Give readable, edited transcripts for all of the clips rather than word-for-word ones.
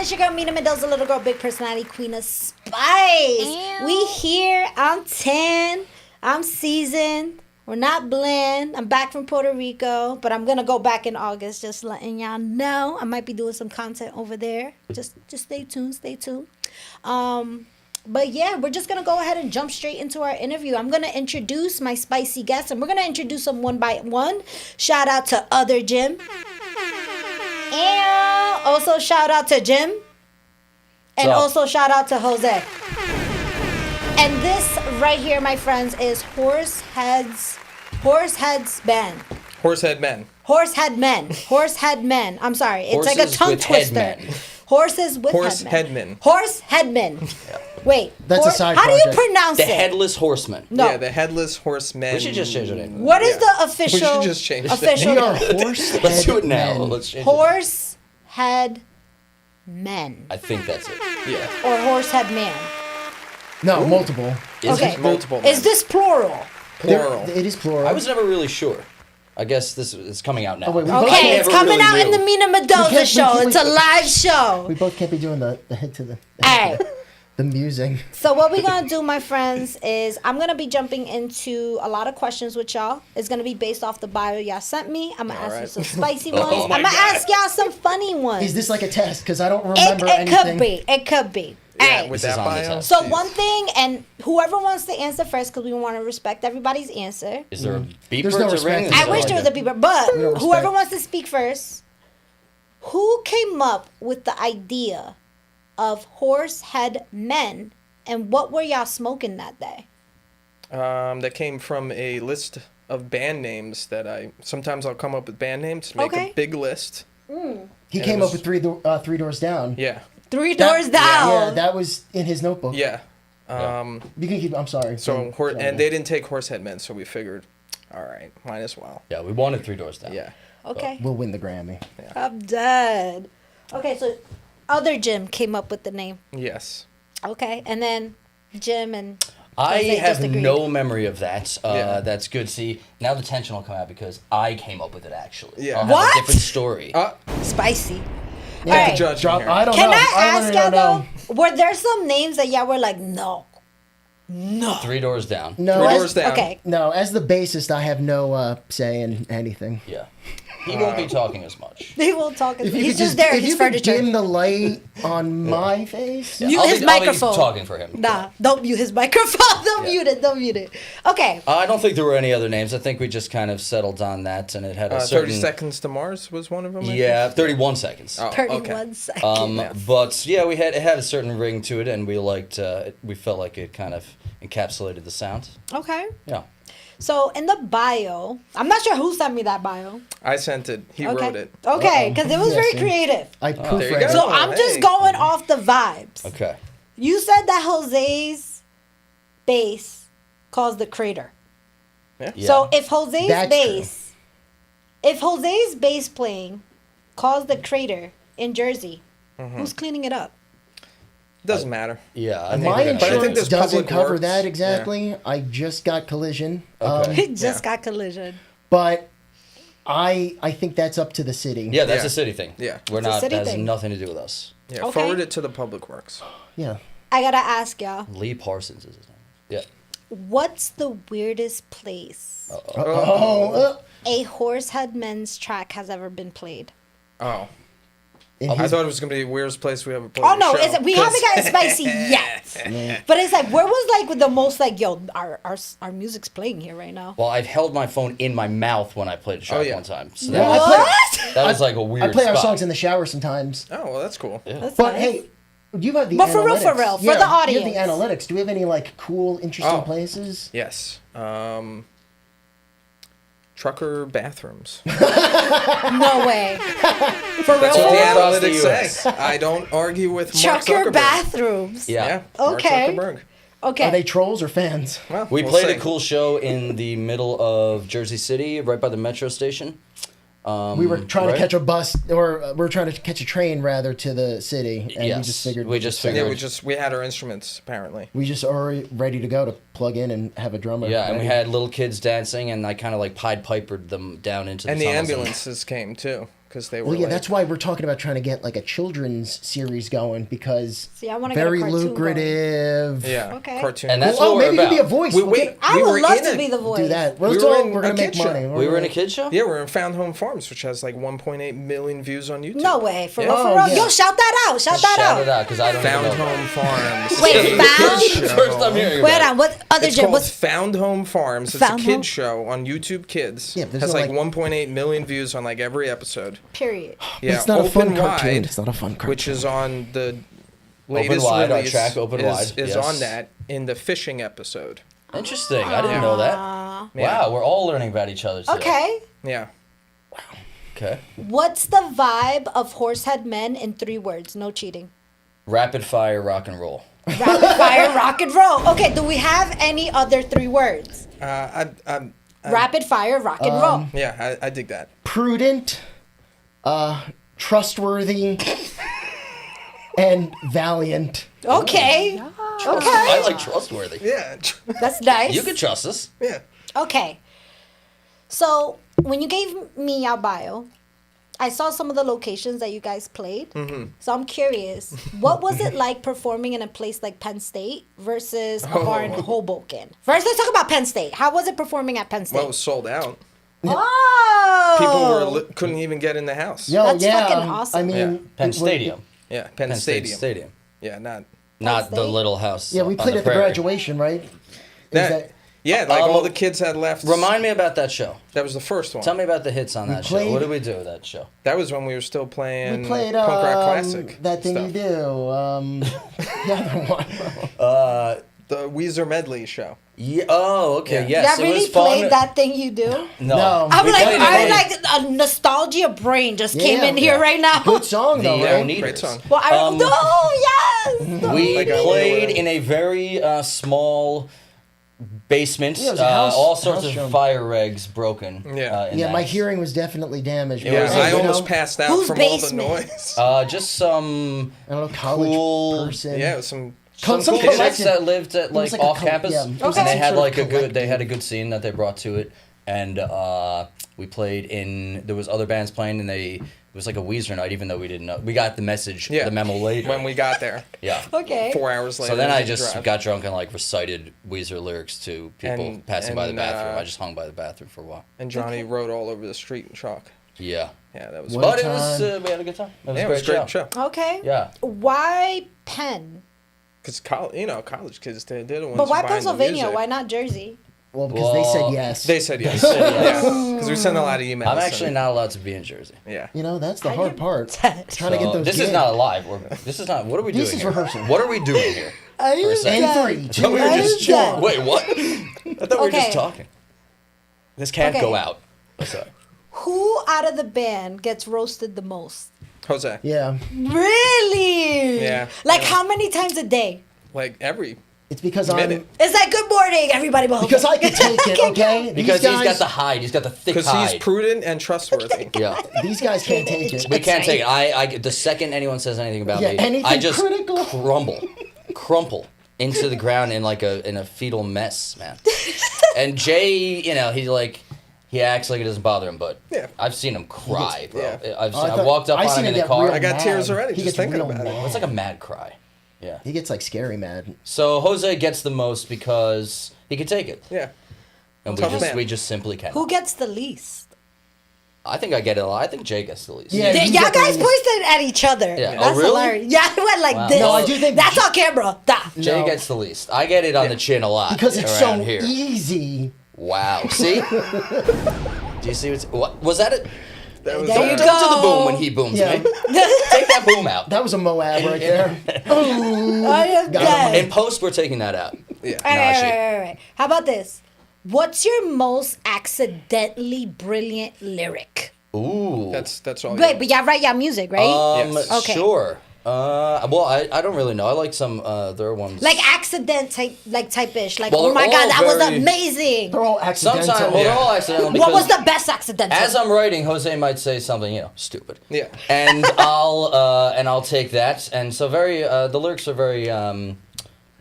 It's your girl Mina Mendoza, little girl, big personality, queen of spice. Ew. We here. I'm 10. I'm seasoned. We're not bland. I'm back from Puerto Rico, but I'm gonna go back in August. Just letting y'all know. I might be doing some content over there. Just stay tuned. Stay tuned. But yeah, we're just going to go ahead and jump straight into our interview. I'm going to introduce my spicy guests, and we're going to introduce them one by one. Shout out to Other Jim. And also shout out to Jim. And also shout out to Jose. And this right here, my friends, is Horsehead's Band. Horsehead Men. Horsehead Men. I'm sorry. It's Horses like a tongue with twister. headmen. Horses with Horseheadmen. Horseheadmen. Yeah. Wait. That's a side How do you project. pronounce The it? Headless Horseman. No. Yeah, the Headless Horsemen. We should just change the name. What is the official? We should just change official We are name? horse Let's do it now. men. Let's change Horsehead Men. I think that's it. Yeah. Or Horsehead Man. No, multiple. Is Okay. it? Multiple. Is this plural? Plural. It is plural. I was never really sure. I guess this is coming out now. Oh, wait, we I both- Okay, it's never coming really out in knew. the Mina Mendoza can't- show. we It's a can't- live show. We both can't be doing the head to the All right. the musing. So what we're gonna do, my friends, is I'm gonna be jumping into a lot of questions with y'all. It's gonna be based off the bio y'all sent me. I'm gonna ask you Alright. some spicy Oh ones. my I'm gonna God. ask y'all some funny ones. Is this like a test? Because I don't remember it anything. could be. It could be. Yeah, Alright. with This is that on the bio. test. So Jeez. one thing, and whoever wants to answer first, because we want to respect everybody's answer. Is there a beeper There's no to respect. ring? Is I it wish like there was a beeper, but We don't whoever respect. wants to speak first, who came up with the idea of Horsehead Men, and what were y'all smoking that day? That came from a list of band names that sometimes I'll come up with band names to make Okay. a big list. He And came it up was- with three doors down. Yeah. Three That- doors down. Yeah, that was in his notebook. Yeah. You can keep. I'm sorry. So Sorry. and they didn't take Horsehead Men, so we figured, all right, might as well. Yeah, we wanted 3 doors down. Yeah. Okay. We'll win the Grammy. I'm dead. Okay, so Other Jim came up with the name. Yes. Okay, and then Jim and I Jose have just agreed. no memory of that. Yeah. That's good. See, now the tension will come out because I came up with it actually. Yeah. I'll have What? a different story. Spicy. Yeah, All right. Judge Drop. here. I don't Can know. I ask really y'all don't know. though? Were there some names that y'all were like, no? 3 doors down. No, Three as, doors down. Okay. no. As the bassist, I have no say in anything. Yeah. He won't be talking as much. They won't talk. If you He's could just there. if His you could furniture. dim the light on my face. Mute I'll his be microphone. talking for him. Nah, don't mute his microphone. Don't Yeah. mute it. Don't mute it. Okay. I don't think there were any other names. I think we just kind of settled on that, and it had a 30 certain. Seconds to Mars was one of them. I think? Yeah, 31 seconds. Oh, 31 okay. seconds. But yeah, it had a certain ring to it, and we liked. We felt like it kind of encapsulated the sound. Okay. Yeah. So in the bio, I'm not sure who sent me that bio. I sent it. He Okay. wrote it. Okay, because it was Yeah, very see. creative. I there you proofread. go. it. So Oh, I'm just hey. going off the vibes. Okay. You said that Jose's bass caused the crater. Yeah. Yeah. So if Jose's That's bass playing caused the crater in Jersey, who's cleaning it up? Doesn't matter. Yeah, I think My we're gonna- But I think insurance there's doesn't public cover works. that exactly. I just got collision. Okay. He just Yeah. got collision. But I think that's up to the city. Yeah, that's Yeah. a city thing. Yeah. We're It's a not. city That has thing. nothing to do with us. Yeah. Okay. Forward it to the public works. Yeah. I gotta ask y'all, Lee Parsons is his name. Yeah. what's the weirdest place a Horsehead Men's track has ever been played? Oh. In I his- thought it was gonna be the weirdest place we ever played. Oh no, the show, we haven't gotten spicy yet. But it's like, where was like the most like, yo, our music's playing here right now. Well, I've held my phone in my mouth when I played a track yeah. one time. So Yeah, that, I play- that was like a weird I play our spot. songs in the shower sometimes. Oh well, that's cool. Yeah. That's But nice. hey, you have the But for real, analytics. for the You have audience. the analytics. Do we have any like cool, interesting Oh. places? Yes. Trucker bathrooms. No way. For real? That's what the All across the analytics US. say. I don't argue with Mark Trucker Zuckerberg. bathrooms. Yeah. Yeah. Mark Okay. Zuckerberg. Okay. Are they trolls or fans? Well, We we'll played see. a cool show in the middle of Jersey City, right by the metro station. We were trying right? to catch a bus, or we were trying to catch a train rather to the city, and we Yes. just figured We just Yeah, figured. we had our instruments apparently. we just already ready to go to plug in and have a drummer. Yeah, and we ready. had little kids dancing, and I kind of like Pied Pipered them down into the And the tunnels. ambulances came too. because they were. Well, yeah, like, that's why we're talking about trying to get like a children's series going because See, I wanna get a very cartoon lucrative. Yeah, Okay. cartoon. And that's Oh, what we're maybe you could be a about. voice. We- We'll wait, get- I we would were love in to a- be the voice. do that. We We're, were in we're a gonna make kid money. show. We were in a kid show? Yeah, we're in Found Home Farms, which has like 1.8 million views on YouTube. No way. For Yeah. real, for Oh, real. yeah. Yo, shout that out. Shout that Shout out. it out, because I don't Found even know. Home Farms. Wait, It's a Found? kid show. First I'm hearing Wait about on. What other It's gym? called What's Found Home Farms. It's Found a kid Home? show on YouTube Kids. Yeah, there's has no, like like- 1.8 million views on like every episode. period? Yeah, It's not a fun Open cartoon. Wide, It's not a fun cartoon. which is on the latest Wide, our release. track, Open is, Wide, is yes. on that in the fishing episode. Interesting. I didn't know that. Yeah. Wow, we're all learning about each other today. Okay. Yeah. Okay. What's the vibe of Horsehead Men in 3 words? No cheating. Rapid fire rock and roll. Rapid fire rock and roll. Okay, do we have any other 3 words? Rapid fire rock and roll. Yeah, I dig that. Prudent, trustworthy, and valiant. Okay. I Okay. like trustworthy. Yeah. That's nice. You can trust us. Yeah. Okay. So when you gave me your bio, I saw some of the locations that you guys played. Mm-hmm. So I'm curious, what was it like performing in a place like Penn State versus a bar in Hoboken? First, let's talk about Penn State. How was it performing at Penn State? Well, it was sold out. Oh, People couldn't even get in the house. Yo, That's yeah. fucking awesome. I mean, Yeah. Penn it- Stadium. Yeah, Penn State Stadium. Stadium. Yeah, not Not the State? little house. Yeah, we on played the at the prairie. graduation, right? Is that. Yeah, like all the kids had left. Remind me about that show. That was the first one. Tell me about the hits on that show. played- What did we do with that show? That was when we were still playing We played punk rock classic. that thing stuff. you do. The other one. The Weezer medley show. Yeah. Oh, okay. Yeah. Yes, Y'all it really was fun. played that thing you do? No. I'm We like, played it I on like a nostalgia brain just came Yeah. in here Yeah. right now. Good song, though, The right? Oneaters. Great song. Well, I yes. We Like, played in a very small basement. Yeah, it was a house- all sorts house of show. fire regs broken. Yeah. in Yeah, that. my hearing was definitely damaged. Yeah, was- I you almost know, passed out Whose from basement? all the noise. Just some I don't know, college cool- person. Yeah, it was some. Some cool collective- chicks that lived at It was like like a off col- campus, yeah, it was Okay. and they some had sort of like a good collective. they had a good scene that they brought to it, and we played in there was other bands playing, and it was like a Weezer night, even though we didn't know. We got the message, Yeah. the memo later. When we got there, yeah. Okay. 4 hours later. So then I we just drive. got drunk and like recited Weezer lyrics to people And- passing by the and, bathroom. I just hung by the bathroom for a while. And Johnny wrote all over the street in chalk. Yeah. Yeah, that was. What? fun. But it was time. we had a good time. It was Yeah, a it was great a great show. Okay. Yeah. Why Penn? Because college kids, they're the ones. But why who buying the Pennsylvania? music. Why not Jersey? Well, because they said Well, yes. They said yes. said yes. Yeah, because we sent a lot of emails. I'm actually and- not allowed to be in Jersey. Yeah. You know, that's the How hard you- part. So, Trying to get those This gigs. is not live. This is not. What are we doing? This is here? rehearsal. What are we doing here? Are you For a second. And done? three, I two, thought we were I just was chilling. done. Wait, what? I thought we were Okay. just talking. This can't Okay. go out. What's up? Who out of the band gets roasted the most? Jose. Yeah, Really? Yeah. Like Yeah. how many times a day? Like every it's because minute. I'm It's like good morning, everybody. But because I can take it. Okay, Because these he's got guys, the hide. He's got the thick Because hide. he's prudent and trustworthy. Yeah. these guys can't take it. We can't right. take it. I the second anyone says anything about Yeah, me, anything I just critical. crumple into the ground in a fetal mess, man. And Jay, he acts like it doesn't bother him, but Yeah. I've seen him cry, bro. yeah. I walked up I on seen him in him the get car. real I got mad. tears already He just gets thinking real about it. mad. It's like a mad cry. Yeah. He gets like scary mad. So Jose gets the most because he can take it, Yeah. and Tough man. we just simply can't. who gets the least? I think I get it a lot. I think Jay gets the least. Yeah. you Y'all get the guys least. pointed at each other. Yeah. That's Oh, really? hilarious. Yeah, I went like Wow. this. No, I do think That's J- on camera. Da. Jay No. gets the least. I get it on the chin a lot Because it's around so here. easy. Wow. See? Do you see what was that? It? That was There you Don't go. do the boom when he booms Yeah. me. Take that boom out. That was a Moab right there. Ooh. I am Got dead. In post, we're taking that out. Yeah. All Nah, right, shit. right. How about this? What's your most accidentally brilliant lyric? Ooh. That's all. Wait, but y'all write y'all music, right? Yes. Okay. Sure. Well, I don't really know. I like some there are ones. Like accident type-ish. Like, Well, oh my they're god, all that was very- amazing. They're all accidental. sometimes well, they're all accidental because What was the best accidental? as I'm writing, Jose might say something stupid. Yeah. And I'll take that, and so the lyrics are very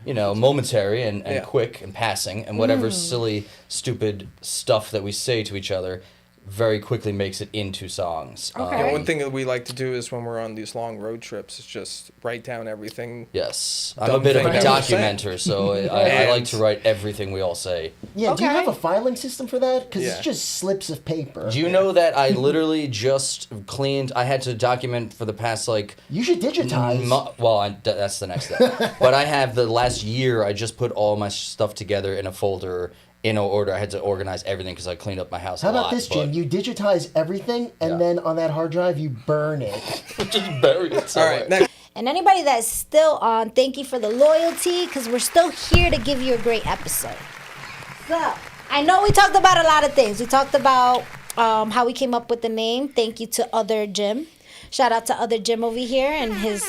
momentary and Yeah. quick and passing, and whatever silly, stupid stuff that we say to each other very quickly makes it into songs. Okay. Yeah, one thing that we like to do is when we're on these long road trips is just write down everything. Yes, I'm a Dumb bit of thing a that we say. documenter, so I like to write everything we all say. Yeah, do you Okay. have a filing system for that? Because Yeah. it's just slips of paper. Do you know that I literally just cleaned? I had to document for the past like. You should digitize. That's the next step. But I have the last year. I just put all my stuff together in a folder in no order. I had to organize everything because I cleaned up my house. How a lot, about this, Jim? but- You digitize everything, and Yeah. then on that hard drive, you burn it. just bury it All somewhere. right, next. And anybody that's still on, thank you for the loyalty, because we're still here to give you a great episode. So, I know we talked about a lot of things. We talked about how we came up with the name. Thank you to Other Jim. Shout out to Other Jim over here and his,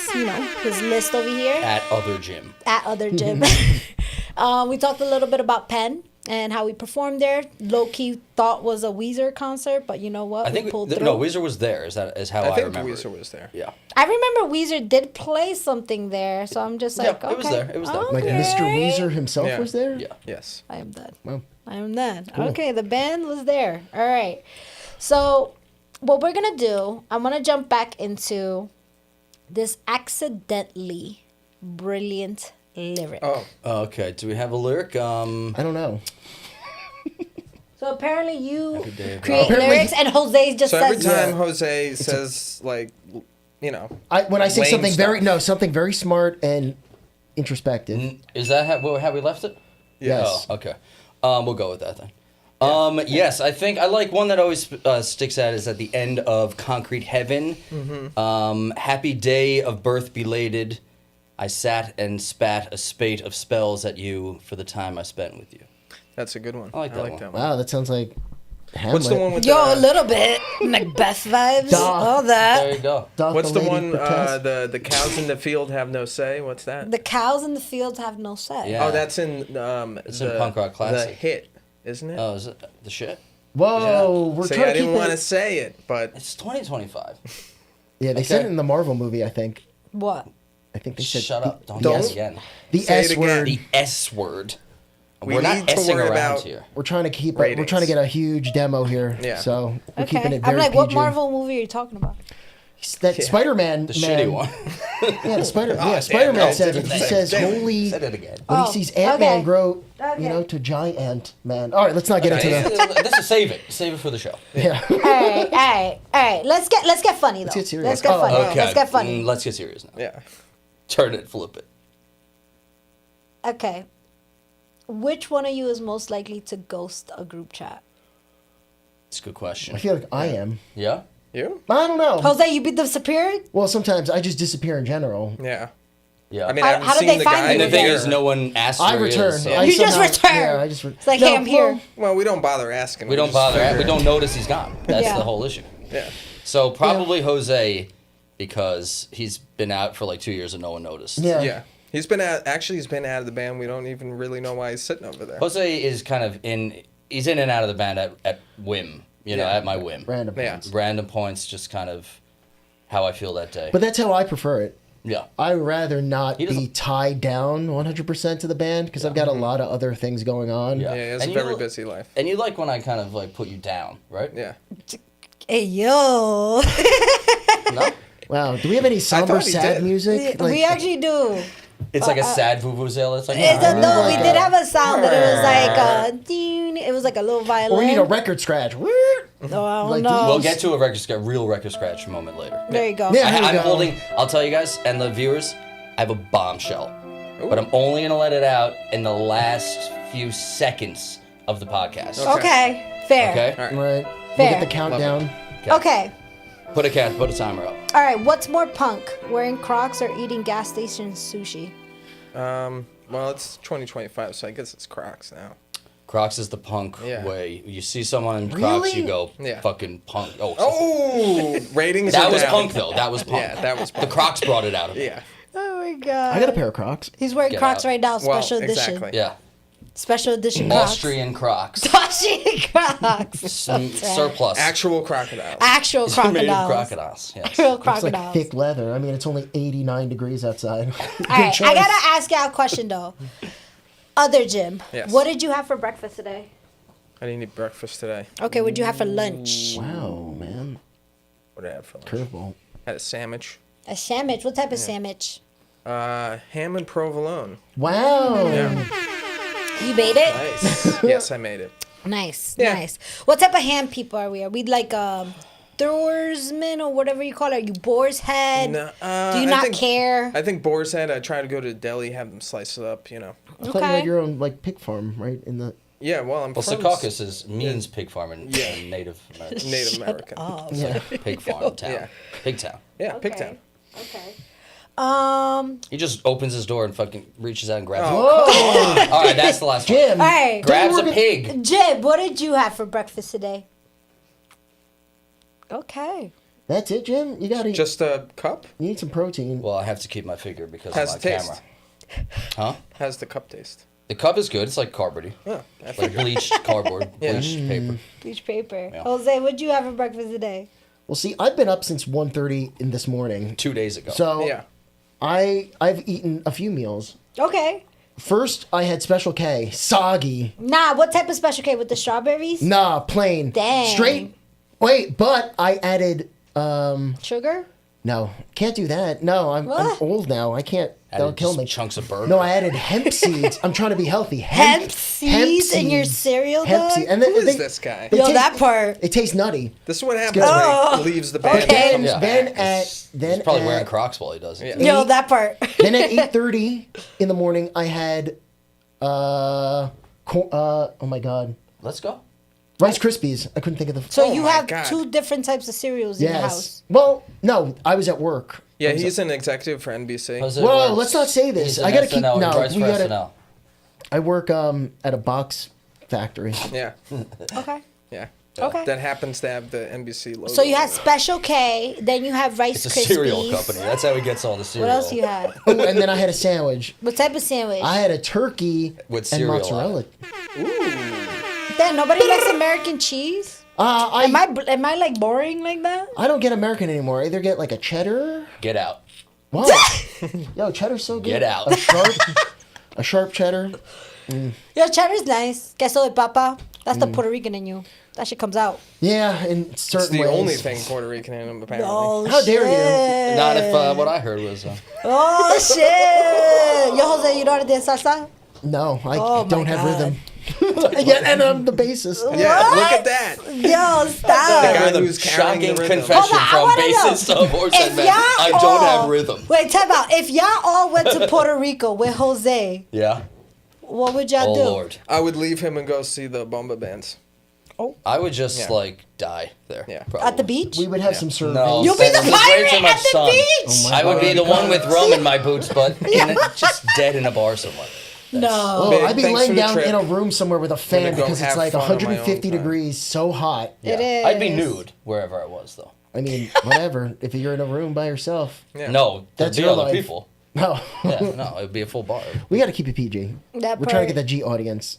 his list over here. At other gym. At Other Jim. We talked a little bit about Penn and how we performed there. Low-key thought was a Weezer concert, but you know what? I think we pulled no, through. Weezer was there. Is how I I think remember. Weezer was there. Yeah. I remember Weezer did play something there, so I'm just like, Yeah, okay. it was there. It was there. Like okay. Mr. Weezer himself Yeah. was there? Yeah. Yes. I am dead. Wow. I am dead. Okay, the band was there. All right. So, what we're going to do, I'm going to jump back into this accidentally brilliant lyric. Oh, Okay. Do we have a lyric? I don't know. So, apparently, you day. create Apparently- lyrics, and Jose just so every says time Jose says like, When I say lame something stuff. something very smart and introspective. Is that how we left it? Yes. Oh, okay. We'll go with that then. Yes, I think I like one that always sticks out is at the end of Concrete Heaven. Happy day of birth belated. I sat and spat a spate of spells at you for the time I spent with you. that's a good one. I like that one. Wow, that sounds like Hamlet. What's the one with Yo, a the? little bit. Macbeth vibes. Duh. All There that. you go. Doth What's the lady one? protest? The cows in the field have no say. What's that? The cows in the fields have no say. Yeah. Oh, that's in It's in Punk Rock Classic. The hit, isn't it? Oh, is it the shit? Whoa, we're See, trying I to didn't keep want to it. say it, but It's 2025. Yeah, they said Okay. it in the Marvel movie, I think. What? I think they said Shut up. Don't the, guess again. the Say it S again. word. The S word. We We're need not to S-ing worry around about- here. We're trying to keep we're trying to get a huge demo here. Yeah. So we're Okay. keeping it very I'm like, what PG. Marvel movie are you talking about? That Spider-Man The man, shitty one. Yeah, the damn, Spider-Man no, said it. damn He it, says, damn it. "Holy." Said it again. When Oh, he sees Ant-Man okay. grow, Okay. to giant man. All right, let's not get into the. This is save it. Save it for the show. Yeah. All right. Let's get funny though. get serious. Let's get Oh, funny. Okay. Let's get funny. Let's get serious now. yeah. Turn it, flip it. Okay. Which one of you is most likely to ghost a group chat? It's a good I question. feel like I am. Yeah? You? I don't know. Jose, you be disappearing? Well, sometimes I just disappear in general. Yeah. Yeah. I mean, How- I haven't how did seen they the find guy. you and the in thing again? is, no one asked I where return. he is. So. I You just somehow- return. Yeah, I just. It's like, hey, I'm here. Well, we don't bother asking. we don't just bother. figure We it. don't notice he's gone. That's Yeah. the whole issue. Yeah. So probably Jose, because he's been out for like 2 years and no one noticed. Yeah. Yeah. He's been out of the band. We don't even really know why he's sitting over there. Jose is kind of he's in and out of the band at whim, Yeah. at my whim. Random. Yeah. points. Random points, just kind of how I feel that day. But that's how I prefer it. yeah. I rather not He doesn't- be tied down 100% to the band because I've got a lot of other things going on. Yeah. Yeah, he has And a you very know- busy life. And you like when I kind of like put you down, right? Yeah. Hey, yo. No? Wow. Do we have any somber, thought he sad did. music? We actually do. It's like a sad vuvuzela. It's like It's a, no, we like did a- have a sound that it was like a ding. It was like a little violin. Or we need a record scratch. Oh, I don't like know. We'll get to a real record scratch moment later. There you go. Yeah. Here we I'm go. holding. I'll tell you guys and the viewers. I have a bombshell, but I'm only gonna let it out in the last few seconds of the podcast. Okay. Fair. Okay. All right. Right. Fair. We'll get the countdown. Okay. Put a timer up. All right. What's more punk, wearing Crocs or eating gas station sushi? Well, it's 2025, so I guess it's Crocs now. Crocs is the punk Yeah. way. You see someone in Crocs, Really? you go Yeah. fucking punk. Oh, Oh, ratings. that are was down. punk though. That was punk. Yeah, that was The punk. Crocs brought it out of me. Yeah. Oh my god. I got a pair of Crocs. He's wearing Get Crocs out. right now. Well, Special edition. exactly. Yeah. Special edition Crocs. Austrian Crocs. Austrian Crocs. Some surplus. Actual crocodiles. Actual Made of crocodiles. crocodiles. Yes. Real It's like crocodiles. thick leather. I mean, it's only 89 degrees outside. Good All right, choice. I gotta ask y'all a question though. Other Jim, Yes. what did you have for breakfast today? I didn't eat breakfast today. Okay, what'd you have for lunch? Wow, man. What did I have for lunch? Curveball. Had a sandwich. A sandwich. What type of sandwich? Ham and provolone. Wow. Yeah. You made it? Nice. Yes, I made it. Nice, Yeah. nice. What type of ham people are we? Are we like Thorsman or whatever you call it? Are you boar's head? No, Do you not care? I think boar's head. I try to go to the deli, have them slice it up. You know. I thought you Okay. had your own like pig farm, right? In the Yeah. Well, I'm Well, from Secaucus means pig farm in Native American. Native American. Oh, yeah. Pig farm town. Yeah. Pig town. Yeah, okay. Pigtown. Okay. He just opens his door and fucking reaches out and grabs Oh. it. All right, that's the last one. Jim. All right. Grabs a pig. Jib, what did you have for breakfast today? Okay. That's it, Jim. You gotta Just a cup. you need some protein. Well, I have to keep my figure because How's of my the taste? camera. Huh? How's the cup taste? The cup is good. It's like carboy. Oh, I Like figured. bleached cardboard, Yeah. bleached paper. Bleach paper. Yeah. Jose, what'd you have for breakfast today? Well, see, I've been up since 1:30 in this morning. 2 days ago. So Yeah. I've eaten a few meals. Okay. First, I had Special K, soggy. Nah, what type of special K with the strawberries? Nah, plain. Dang. Straight. Wait, but I added. Sugar? No, can't do that. No, I'm What? old now. I can't. That'll Added kill just me. chunks of burger. No, I added hemp seeds. I'm trying to be healthy. Hemp seeds in your seeds. cereal, Hemp dog? seeds. And then Who is they- this guy? they Yo, taste- that part. It tastes nutty. This is what happens good. when Oh. he leaves the band. Okay. and comes Then back. at He's then probably at, wearing Crocs while he does it. Yeah. Yo, that part. then at 8:30 in the morning, I had oh my god, Let's go. Rice Krispies. I couldn't think of the. So Oh you my have God. 2 different types of cereals in your house. Yes. Well, no, I was at work. Yeah, he's an executive for NBC. Jose Whoa, works- let's not say this. he's I an gotta keep- SNL, no, he writes we for gotta- SNL. I work at a box factory. Yeah. Okay. Yeah. Okay. That happens to have the NBC logo. So you on have it. Special K, then you have Rice It's a Krispies. cereal company. That's how he gets all the cereal. What else you had? Ooh, and then I had a sandwich. What type of sandwich? I had a turkey With and cereal on mozzarella. Then nobody likes American cheese. Am I like boring like that? I don't get American anymore. I either get like a cheddar. Get out. What? Yo, cheddar's so good. Get out. A sharp cheddar. Yo, cheddar's nice. Queso de papa. That's the Puerto Rican in you. That shit comes out. Yeah, in It's certain the ways. only thing Puerto Rican in him, apparently. Oh, How dare you. shit. Not if what I heard was. Oh, shit. Yo, Jose, you know how to dance salsa? No, I Oh, my don't have God. rhythm. Yeah, and I'm the bassist. Yeah, What? look at that. Yo, The stop. guy Rhythm. who's carrying Shocking the rhythm. confession Hold on, I from wanna know. bassist of Horse If and Man. y'all I don't all- have rhythm. Wait, time out. If y'all all went to Puerto Rico with Jose, Yeah. what would y'all Oh do? Lord. I would leave him and go see the bomba bands. I would just Yeah. like die there. Yeah. probably. At the beach? We would have Yeah. some surveys. No. You'll be the This is way pirate too much at the sun. beach. Oh my I would be the God. one with rum in my boots, but just dead in a bar somewhere. No. Oh, Big, I'd be thanks laying for the down trip. in a room somewhere with a fan gonna go because it's have like fun on my own 150 time. degrees, so hot. It is. I'd be nude wherever I was, though. I mean, whatever. If you're in a room by yourself. Yeah. No, there'd That's be your other life. people. No. Yeah, no, it would be a full bar. We got to keep it PG. That We're trying to part- get that G audience.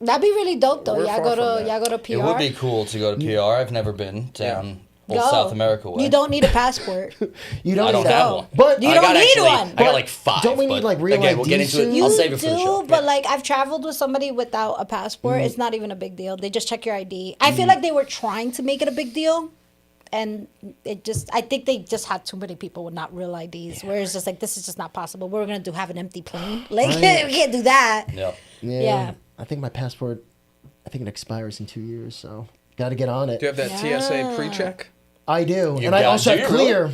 That'd be really dope though. We're Y'all far go from to that. y'all go to PR. It would be cool to go to PR. I've never been down old Go. South America way. You don't need a passport. You don't I don't need have that. one. But You I don't got need actually, one. I But got like 5. don't we need, but like, real again, we'll get ID into it. soon? You I'll save it for the show. do, but Yeah. like I've traveled with somebody without a passport. Mm. It's not even a big deal. They just check your ID. I feel like they were trying to make it a big deal, and I think they just had too many people with not real IDs. Where it's just like this is just not possible. We're gonna have an empty plane. Like Right. we can't do that. Yeah. Yeah. I think my passport, I think it expires in 2 years, so got to get on it. Do you have that TSA pre-check? I do. You And I got- also do have you really? clear.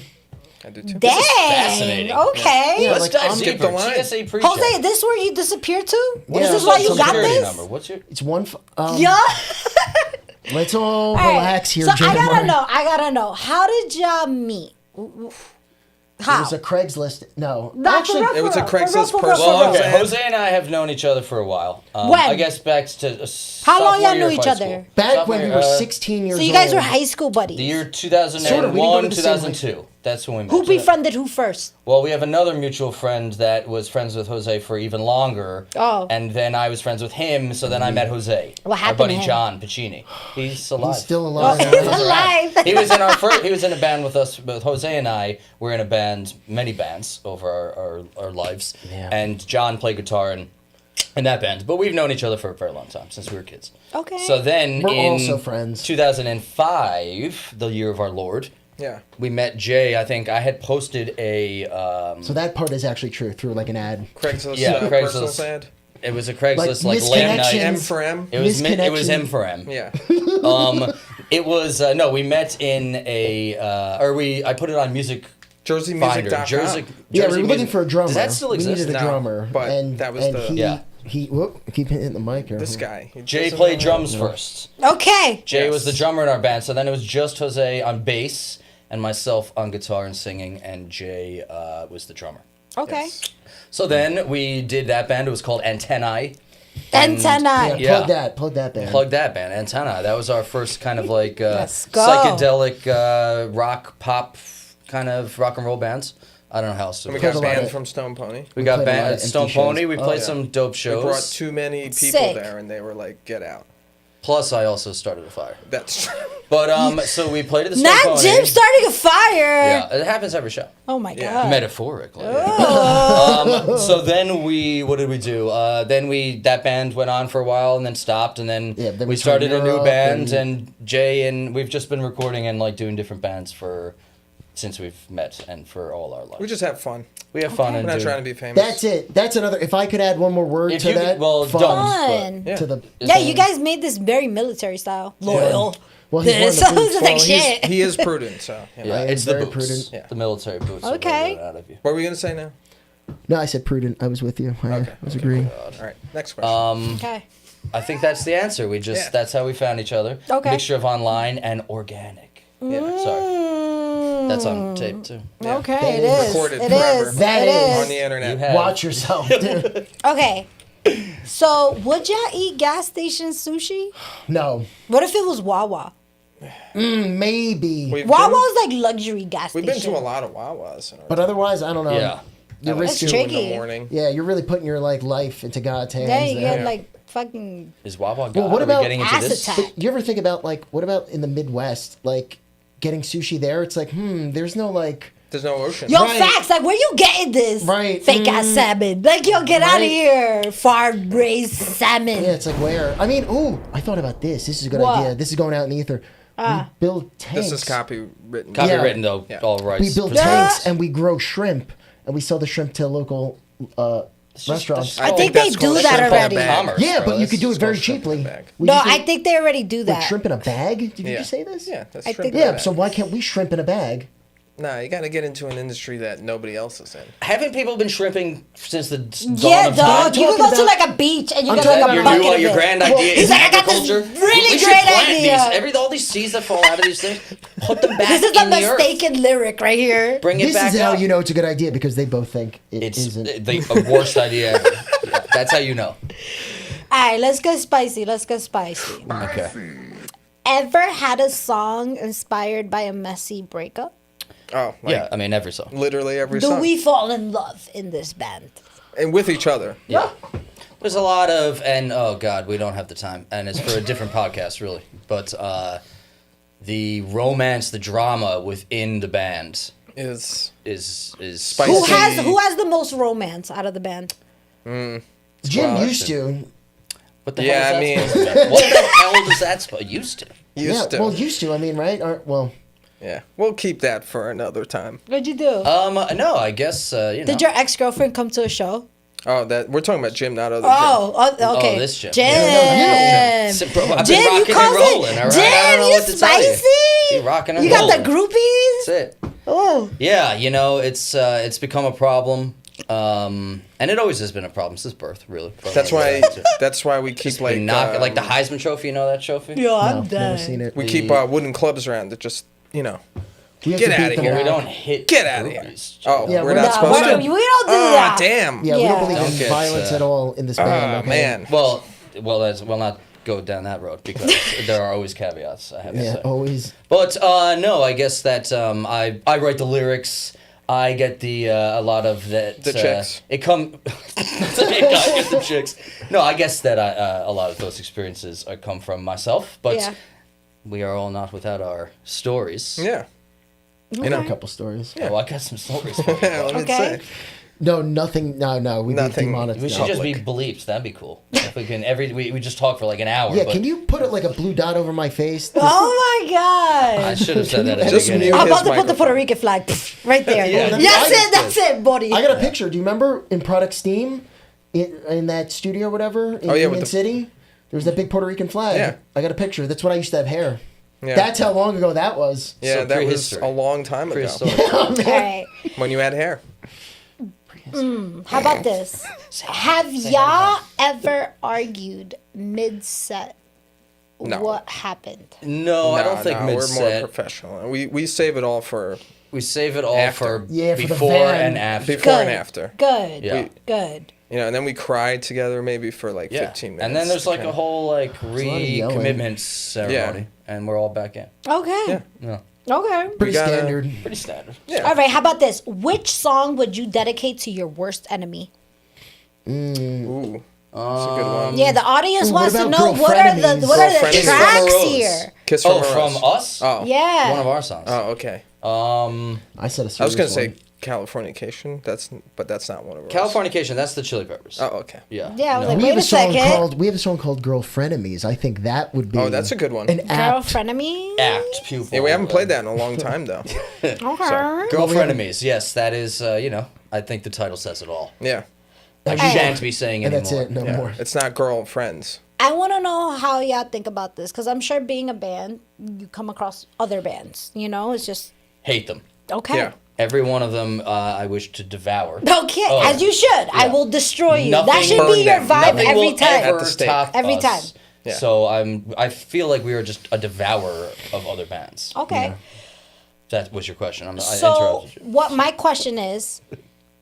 I do too. Dang. fascinating. Okay. Yeah, Let's like, dive I'm- Skip deeper. the line. TSA pre-check. Jose, is this where you disappeared to? Yeah, Is this why you Social got Security this? number. What's your? It's one. Yeah. Let's all All right, relax here, So Jim. I gotta know. How did y'all meet? It How? was a Craigslist. No. Not Actually, for real, it was a for real, Craigslist for real, person. for Well, real. okay. Jose and I have known each other for a while. When? I guess back to How long sophomore y'all year knew of each high other? school. back Sophomore when we year, were 16 years So old. you guys were high school buddies. The year 2001, Sort of, we didn't go to the same 2002. That's when we met. Who befriended who first? Well, we have another mutual friend that was friends with Jose for even longer. Oh. And then I was friends with him, so then I met Jose. What happened Our buddy to him? John Pacini. He's alive. He's still Oh, alive. he's alive. He was in our first. He was in a band with us. But Jose and I were in a band, many bands over our lives. Yeah. And John played guitar, and in that band. But we've known each other for a very long time, since we were kids. Okay. So then We're in also friends. 2005, the year of our Lord, Yeah. we met Jay. I think I had posted a... So that part is actually true through like an ad. Craigslist. Yeah, Personal Craigslist. ad. It was a Craigslist like late misconnections. night. M for M. It was M Misconnection. for M. Yeah. It was no. We met in a I put it on music. Finder. JerseyMusic.com. Jersey. Yeah, we Jersey were looking Music. for a drummer. Does that still exist? We needed a No, drummer, but and that was and the- Yeah. Whoop, keep hitting the mic here. This guy. He Jay doesn't played know- drums first. Okay. Jay Yes. was the drummer in our band. So then it was just Jose on bass and myself on guitar and singing, and Jay was the drummer. Okay. Yes. So then we did that band. It was called Antennae. Antennae. Yeah, Yeah. plug that band. Plug that band, Antennae. That was our first kind of like Let's go. psychedelic rock, pop, kind of rock and roll bands. I don't know how else to And we Played got a lot band of- from Stone Pony. We got played a lot band of Stone empty Pony. shows. We Oh, played yeah. some dope We shows. brought too many people Sick. there, and they were like, "Get out." Plus, I also started a fire. That's true. But so we played at the Stone Not Pony. Jim starting a fire. Yeah, it happens every show. Oh my Yeah. god. Metaphorically. Oh. So then what did we do? Then that band went on for a while and then stopped, and then, Yeah, then we we started toured a new Europe band, and- and Jay, and we've just been recording and like doing different bands since we've met and for all our lives. We just have fun. We have fun We're and not do- trying to be famous. That's it. That's another. If I could add one more word If to you that, could- well, fun. don't. Fun. Yeah. To the Yeah, you guys made this very military style. Loyal. Well, he's one of the So boots. it's like Well, shit. he is prudent, so. You know. Yeah, I am it's the very boots. prudent. Yeah. The military boots. will Okay. get it out of you. What were we gonna say now? No, I said prudent. I was with you. I Okay. was agreeing. All right. Next question. Okay. I think that's the answer. Yeah. That's how we found each other. Okay. Mixture of online and organic. yeah. Sorry. That's on tape too. Yeah. Okay, That it is is. recorded It forever. is. That It is. On the internet. You have- Watch yourself, dude. Okay. So, would y'all eat gas station sushi? No, What if it was Wawa? maybe. Wawa's like luxury gas We've station. been to a lot of Wawas. In our But otherwise, I don't know. Yeah. You're That's risking. tricky. in the morning. Yeah, you're really putting your like life into God's hands. Yeah, you there. get like fucking Is Wawa God? Well, what Are we about getting into ass this? attack? But you ever think about like what about in the Midwest, like getting sushi there? It's like, there's no like. There's no ocean. yo Right. facts. Like, where you getting this Right. fake ass salmon? Like, yo, get out of Right. here, farm raised salmon. Yeah, it's like where? I mean, I thought about this. This is a good What? idea. This is going out in the ether. We build tanks. This is copywritten. Copywritten though, Yeah. all rights. We build preserved. tanks and we grow shrimp and we sell the shrimp to local restaurants. I think they that's do called that shrimp in a already. bag. Commerce, Yeah, bro. but you That's could do it just very called shrimp in a cheaply. bag. We No, just do I think they already do with that. shrimp in a bag. Did you Yeah. just say this? Yeah, that's I shrimp think- in a Yeah. bag. So why can't we shrimp in a bag? Nah, you got to get into an industry that nobody else is in. Haven't people been shrimping since the dawn Yeah, of dog. time? You can go talking to about- like a beach and you I'm get talking like a Your about bucket new, of your it. grand idea He's is like, I got this agriculture. really we should great plant idea. These. All these seeds that fall out of these things, put them back This is a in the earth. mistaken lyric right here. Bring it This back is how up. you know it's a good idea because they both think It's isn't. the worst idea ever. Yeah, that's how you know. All right, let's get spicy. Let's get spicy. Okay. Ever had a song inspired by a messy breakup? Oh, like Yeah, I mean, every song. literally every Do song. we fall in love in this band? And with each other. Yeah. There's a lot of, and oh God, we don't have the time. And it's for a different podcast, really. But the romance, the drama within the band Is is Spicy. Who Spicy. has the most romance out of the band? Jim Well, used to. What the Yeah, hell I is that mean- supposed to mean? What the hell does that supposed used to? used Yeah, to. well, used to. I mean, right? Well, Yeah, we'll keep that for another time. What'd you do? No, I guess you know. Did your ex-girlfriend come to a show? Oh, that we're talking about Jim, not other Okay. this Jim. Jim. Yeah, So, bro, I've Jim, been you rocking and cause rolling, it. all right? Jim, I don't know you what to tell you. spicy. You rocking and You got rolling. the groupies? That's it. Oh. Yeah, you know, it's become a problem. And it always has been a problem since birth, really. But That's why we keep like like the Heisman Trophy. You know that trophy? Yo, I'm no, done. never seen it. we the- keep wooden clubs around that just We have get to beat outta them here. Well, we back. don't hit. Get outta here. groupies. Oh, Yeah, we're we're not not- supposed we to. don't do Oh, that. damn. Yeah, we Yeah. don't believe Don't in get, violence at all in this band. Oh okay? man. Well, we'll not go down that road because there are always caveats. I have to Yeah, say. always. But no, I guess that I write the lyrics. I get a lot of that. The chicks. I get the chicks. No, I guess that a lot of those experiences come from myself. But Yeah. we are all not without our stories. Yeah. I know a couple stories. Oh, I got some stories for you. Yeah, let me Okay. say. No, nothing. No. We Nothing. demonetized. We should just be bleeped. That'd be cool. If we can we just talk for like an hour. Yeah, but can you put it like a blue dot over my face? Oh my god! I should have said that at the Just beginning. mute I'm about his to put the Puerto microphone. Rican flag right there. Yeah. That's it, buddy. I got a picture. Do you remember in Product Steam, in that studio or whatever in Oh, yeah, with Union the- City? There was that big Puerto Rican flag. Yeah. I got a picture. That's when I used to have hair. Yeah. That's how long ago that was. Yeah, So that was prehistory. a long time ago. Prehistoric. All right. When you had hair. How about this? Have y'all ever argued mid-set? No. What happened? No, I don't think We're more mid-set. professional. We save it all for We save it all After. for Yeah, for the before van. and after. before Good. and after. Good. Yeah. Good. You know, and then we cry together maybe for like 15 minutes. And then there's like a whole like lot of yelling. recommitment ceremony, and we're all back in. Okay. Yeah. Yeah, Okay. Pretty gotta- standard. pretty standard. Yeah. All right. How about this? Which song would you dedicate to your worst enemy? Ooh. That's a good one. Yeah, the audience Ooh, what wants to about know Girl what are the Frenemies? what are Girl the Frenemies. tracks From a Rose. here. Kiss from Oh, a from Rose. us? Oh. Yeah. One of our songs. Oh, okay. I said a serious I was gonna one. say Californication. But that's not one of ours. Californication, that's the Chili Peppers. Oh, okay. Yeah. Yeah, I was No. like, We wait have a a song second. called Girl Frenemies. I think that would be. Oh, that's a good one. An Girl apt. frenemy. Apt pupil. Yeah, we haven't played that in a long time though. Okay. Girl Frenemies, yes, that is, I think the title says it all. Yeah. I Hey. shan't be saying And anymore. that's it. No Yeah. more. It's not girlfriends. I want to know how y'all think about this because I'm sure being a band, you come across other bands. You know, it's just Hate them. okay. Yeah. Every one of them I wish to devour. Okay, Oh, as you should. I yeah. will destroy you. Nothing That should burn be your them. vibe Nothing every will time. ever At the stake. top Every us. time. Yeah. So I feel like we are just a devourer of other bands. Okay. That was your question. I So interrupted you. what my question is,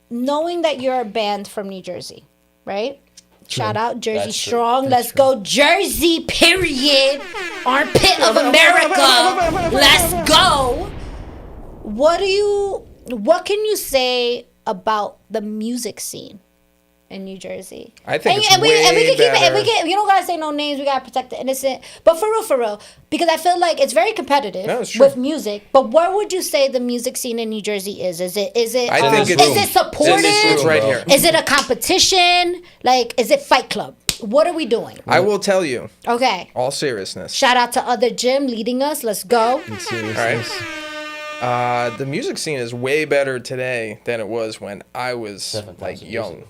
knowing that you're a band from New Jersey, right? Shout out Jersey That's true. Strong. Let's go Jersey, period. Armpit of America. Let's go. What can you say about the music scene in New Jersey? I think it's and we can keep it, and we better. can, you don't gotta say no names, we gotta protect the innocent. But for real, because I feel like it's very competitive No, it's true. with music. But what would you say the music scene in New Jersey is? Is it I think it's- is it supportive? It's right here. Is it a competition? Like, is it Fight Club? What are we doing? I will tell you, Okay. all seriousness. Shout out to Other Jim leading us. Let's go. All right. The music scene is way better today than it was when I was 7,000 like years young. ago.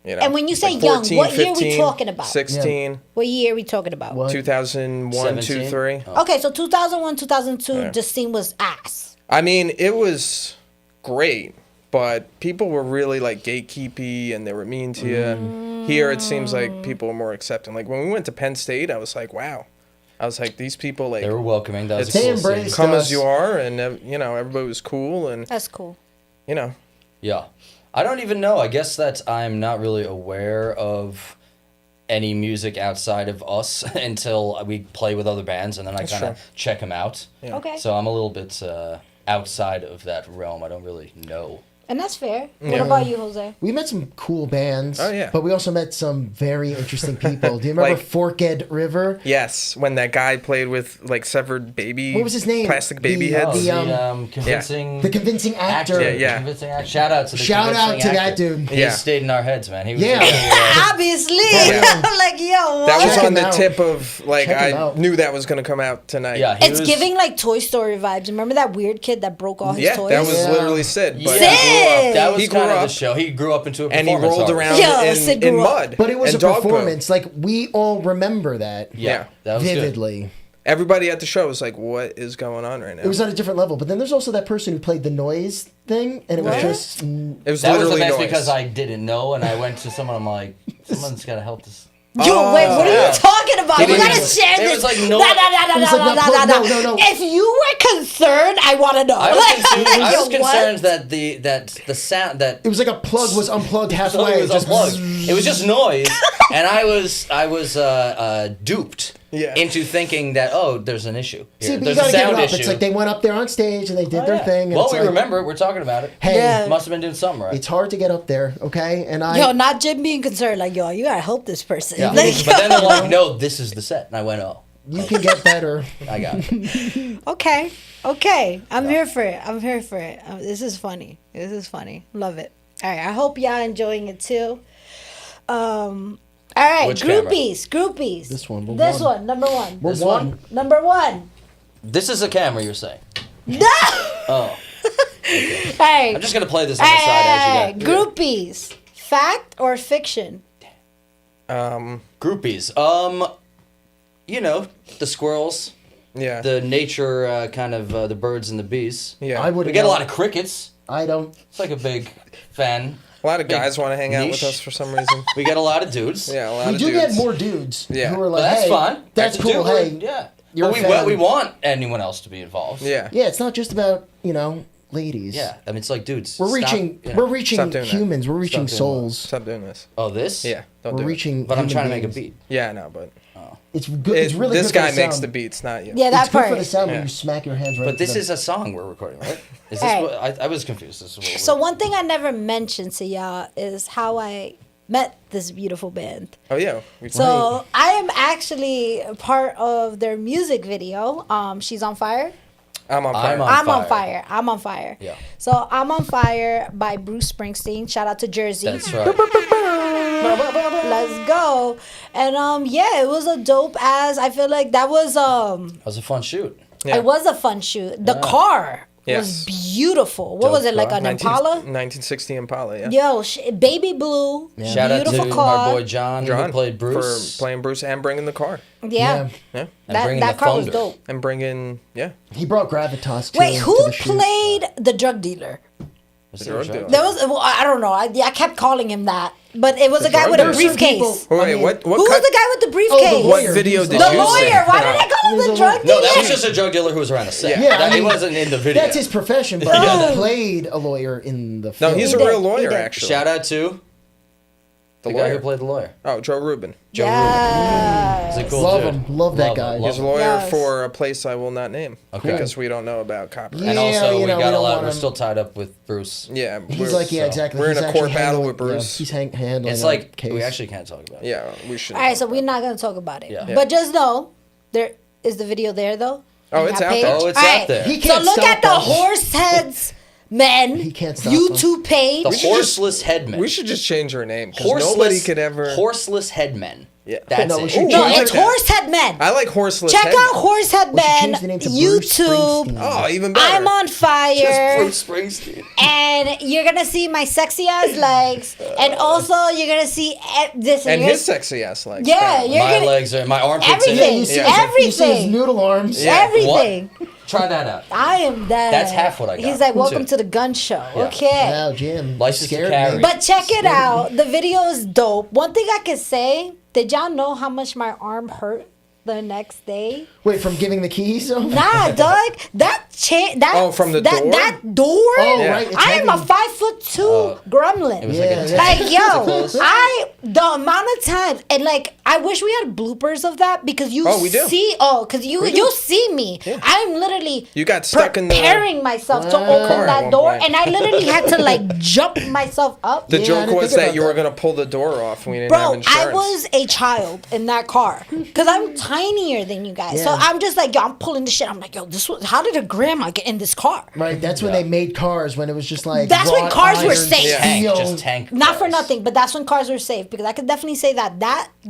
You know, And when you say like young, what year we talking about? 16, What year are we talking about? What? 2001, 2, 17? 3. Okay, so 2001, 2002, Yeah. the scene was ass. I mean, it was great, but people were really like gatekeepy and they were mean to you. Here, it seems like people are more accepting. Like when we went to Penn State, I was like, wow. I was like, these people like They were welcoming. That was It's- a They cool scene. embraced come us. as you are, and everybody was cool, and That's cool. you know, Yeah. I don't even know. I guess that I'm not really aware of any music outside of us until we play with other bands, and then I That's kind of true. check them out. Yeah. Okay. So I'm a little bit outside of that realm. I don't really know. And that's fair. What Yeah. about you, Jose? We met some cool bands. Oh, yeah. But we also met some very interesting people. Do you remember Like- Forked River? yes, when that guy played with like severed baby, What was his name? plastic baby The, heads. Convincing The convincing actor. Yeah, yeah. Convincing actor. Shout out to the Shout out convincing to that actor. dude. He Yeah. stayed in our heads, man. He was Yeah. Obviously. Yeah. Like, yo, what? That was Check on him the out. tip of like Check him I out. knew that was gonna come out tonight. yeah, he It's was, giving like Toy Story vibes. Remember that weird kid that broke all his Yeah, toys? that was Yeah. literally Sid. But Sid! he grew up. That was he grew kind of the up show. He grew up into a and he performance rolled artist. around Yeah, Sid in grew up. mud. But it was and a dog poo. performance. Like, we all remember that. Yeah, that was good. vividly. Everybody at the show was like, "What is going on right now?" It was at a different level. But then there's also that person who played the noise thing, and it was What? just. It was That was the literally best noise. because I didn't know, and I went to someone. I'm like, someone's got to help this. Yo, wait, what are yeah. you talking about? He You didn't gotta even- share it this. was like no- Nah, It was like, no. If you were concerned, I want to know. I was Yo, concerned that the sound that It was like a plug was unplugged halfway. it was just unplugged. It was just noise, and I was duped Yeah. into thinking that there's an issue. Here. See, but you There's gotta a get sound it up. issue. It's like they went up there on stage and they did Oh, their yeah. thing. And Well, it's we like, remember it. We're talking about it. Hey, Yeah. Must have been doing something right. it's hard to get up there, okay? And I. Yo, not Jim being concerned. Like, yo, you gotta help this person. Yeah. Like, But then they're like, no, this is the set, and I went, oh, You can get better. I got it. okay. I'm here for it. This is funny. Love it. All right, I hope y'all enjoying it too. All right, Which camera? groupies. This one, we're This one. one, number one. We're This one. one? Number one. This is a camera, you're saying? No. Oh. Hey, I'm just going to play this on the side as you go. groupies. Fact or fiction? Groupies. You know, the squirrels, Yeah. the nature kind of the birds and the bees. yeah. I would. We get a lot of crickets. I don't. It's like a big fan. A lot of big guys want to hang out with niche. us for some reason. We get a lot of dudes. Yeah, a lot We of do dudes. get more dudes Yeah. who are Well, like, that's hey, fine. that's a cool. dude, Hey, yeah. you're But a fan. we want anyone else to be involved. Yeah. Yeah, it's not just about ladies. Yeah. I mean, it's like dudes. We're stop, reaching. you know. We're reaching Stop doing that. humans. We're reaching Stop doing souls. Stop doing this. Oh, this? Yeah. Don't We're do reaching. But I'm human trying to make a beings. beat. it. Yeah, I know, but It's good. It's really this good guy for the makes sound. the beats, not you. Yeah, that It's good part. for the sound when Yeah. you smack your hands right. But this into is a song we're recording, right? Is this Hey. what I was confused. This is what So one thing I never mentioned to y'all is how I met this beautiful band. Oh yeah. We So I am actually a part of their music video. She's on fire. I'm on fire. I'm on I'm on fire. fire. I'm on fire. Yeah. So I'm on fire by Bruce Springsteen. Shout out to Jersey. That's right. Let's go. And yeah, it was a dope ass. I feel like that was That was a fun shoot. Yeah. it was a fun shoot. The car was Yes. beautiful. What Dope was it, like car. an Impala? 1960 Impala, yeah. Yo, baby blue, Shout out beautiful to car. my boy John, who played Bruce. for playing Bruce and bringing the car. Yeah, Yeah. And that bringing that the car was thunder. dope. And bringing He brought gravitas to. Wait, who to the shoot. played the drug dealer? Was The there a drug shout? dealer. There was well, I don't know. I kept calling him that, but it was a guy drug with a dealer. briefcase. People- Wait, I mean, what Who was cut- the guy with the briefcase? the what lawyer. video He's did The you lawyer. see? Why did I call him He the was a drug lawyer. dealer? No, that was just a drug dealer who was around the set. Yeah, That- I he mean, wasn't in the video. That's his profession, but Yeah. he played a lawyer in the No, film. he's He a did, real he lawyer, did. actually. Shout out to the guy lawyer. who played the lawyer. Oh, Joe Rubin. Joe Yes. Rubin. He's a cool Love dude. him. Love that guy. him, He's a love him. lawyer Yes. for a place I will not name. Okay. Because we don't know about copyright. And Yeah, also, you we know, we got a don't lot. want We're him- still tied up with Bruce. Yeah. He's like, yeah, so- exactly. we're in He's a actually court battle handling- with Bruce. Yeah, he's handling. It's our like case. we actually can't talk about it. Yeah, we should. All right, so we're not gonna talk about it. Yeah. But just know there is the video there though. Oh, on it's that out page. there. Oh, it's All out there. He So can't look stop at the us. horse heads men He can't stop YouTube page. The should just- horseless headmen. We should just change our name because Horseless, nobody could ever. Horseless headmen. Yeah. That's No, we it. should Ooh, No, I like it's that. horsehead men. I like horseless. Check headmen. out horsehead We should men change the name to Bruce YouTube. Springsteen. Oh, even better. I'm on fire. Bruce Springsteen. And you're gonna see my sexy ass legs, and also you're gonna see this. And you're his sexy ass legs. Yeah, apparently. you're My gonna legs are my armpits. everything. In You it. see, Yeah. you see his Everything. noodle arms. Yeah. everything. Try that out. I am dead. That's half what I got. He's like, Who's welcome it? to the gun show. Yeah. Okay. Wow, Jim. License to scared carry. me. But check it out. The video is dope. One thing I can say, did y'all know how much my arm hurt the next day? Wait, from giving the keys? Oh, Nah, Doug. Oh, from the door? That door? Oh, Yeah. right. It's I am a heavy. 5'2" gremlin. It was Yeah, like a that's- Like, yo, close. the amount of times, and like, I wish we had bloopers of that because you Oh, we do. see, because you see me. I'm literally You got stuck in the- preparing myself to Wow. open car at that one door, point. and I literally had to like jump myself up. The Yeah, I joke didn't was think that about you were that. gonna pull the door off and we didn't have Bro, insurance. I was a child in that car because I'm tinier than you guys. So Yeah. I'm just like, yo, I'm pulling the shit. I'm like, yo, how did a grandma get in this car? Right, that's when they made cars, when it was just like. That's when wrought cars were iron, safe. Yeah. tank, steel. just tank. Not for cars. nothing, but that's when cars were safe because I could definitely say that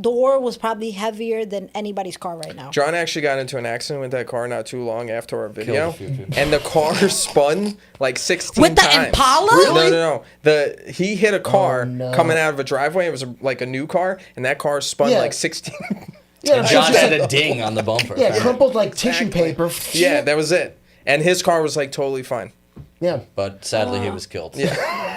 door was probably heavier than anybody's car right now. John actually got into an accident with that car not too long after our video, a few people. and the car spun like 16 With the times. Impala? No, no, no. He hit a car no. coming out of a driveway. It was like a new car, and that car spun Yeah. like 16. Yeah, And John just had like- a ding on the bumper. yeah, crumpled like tissue Exactly. paper. Yeah, that was it. And his car was like totally fine. Yeah. But sadly, he was killed. Yeah.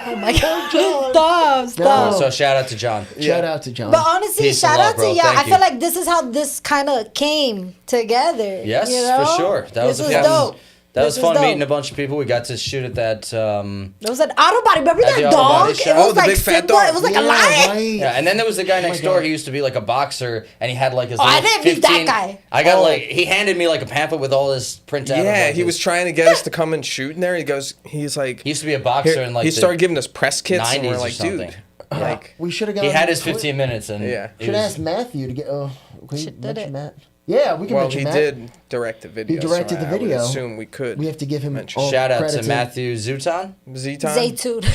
Oh my god. Stop. So shout out to John. Shout out to John. But honestly, Peace and shout love, out to bro. y'all. Thank I you. feel like this is how this kind of came together. Yes, you know? for sure. That This was was fun. dope. That This was fun dope. meeting a bunch of people. We got to shoot at that. It was an auto body. Remember At the that auto body dog? It shop? was Oh, the like big fat Simba. dog. It was like a Yeah, lion. right. Yeah, and then there was the guy next door. God. He used to be like a boxer, and he had like his. Oh, I little didn't meet that 15 guy. I got Oh. like he handed me like a pamphlet with all his printout. of, Yeah, like, he his- was trying to get us to come and shoot in there. He's like, He used to be a boxer here- in like he the started giving us press kits, and 90s we're or like, something. dude, like, We should have got. He had his 15 minutes, and Yeah. he Should was- ask Matthew to get. Oh, can we Shit, did mention it? Matt? Yeah, we can well, mention he Matt. did direct the video. He directed so the I would video. assume we could. We have to give him mention. all Shout out credit to Matthew Zutan. Z-Time. Zaytoon.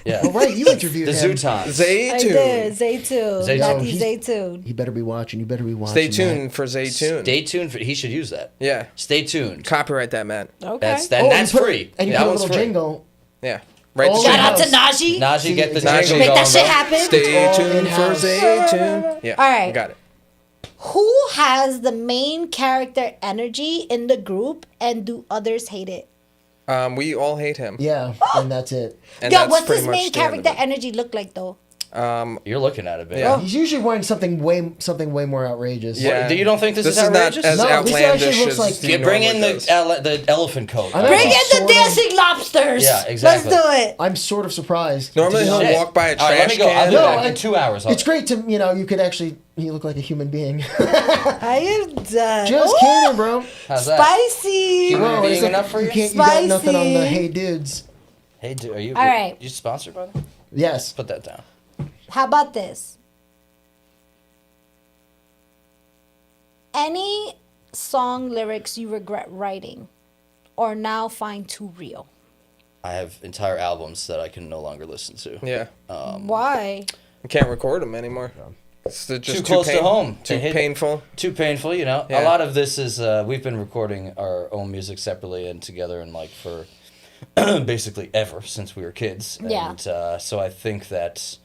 Yeah. Oh, right, you interviewed The him. Zooton. I Zaytoon. did. Zaytoon. Zaytoon. Matthew He's- Zaytoon. You better be watching. You better be watching. Stay that. tuned for Zaytoon. Stay tuned. He should use that. Yeah. Stay tuned. Copyright that, man. Okay. That's Oh, and that's you put- free. And you that put a one's little free. jingle. Yeah. Right. Oh, Shout out to in-house. Najee. Najee, get the Najee. jingle Make going, that shit bro. happen. Stay all tuned for in-house. Zaytoon. Yeah. All right. You got it. Who has the main character energy in the group and do others hate it? We all hate him. Yeah, and that's it. And Yo, that's what's pretty his much main the end of character it. energy look like though? You're looking at it, baby. Yeah. He's usually wearing something way more outrageous. Yeah. You don't think this is is not outrageous? as No, this actually outlandish looks as like- he You bring in normally the does. the elephant coat. I'm Bring actually in the sort of- dancing lobsters. Yeah, exactly. Let's do it. I'm sort of surprised. Normally to be he'll honest. walk by a All right, let trash me go. I'll can. be No, back I- in 2 hours. It's great to you could actually you look like a human being. I am done. Just Ooh, kidding, bro. How's that? Spicy. Human Bro, being it's like enough for you? You got nothing on the Spicy. hey dudes. Hey, dude, are you? All right. You sponsored by them? Yes. Put that down. How about this? Any song lyrics you regret writing or now find too real? I have entire albums that I can no longer listen to. Yeah. Why? I can't record them anymore. It's just Too close to home. Too They hit- painful. Too painful, you know. Yeah. A lot of this is we've been recording our own music separately and together, and like for basically ever since we were kids. Yeah. And so I think that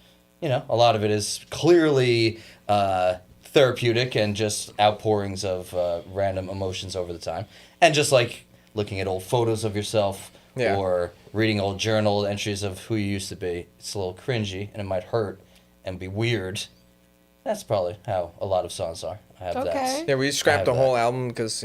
a lot of it is clearly therapeutic and just outpourings of random emotions over the time, and just like looking at old photos of yourself. Yeah. Or reading old journal entries of who you used to be. It's a little cringy and it might hurt and be weird. That's probably how a lot of songs are. I have Okay. that. Yeah, we I scrapped have the that. whole album because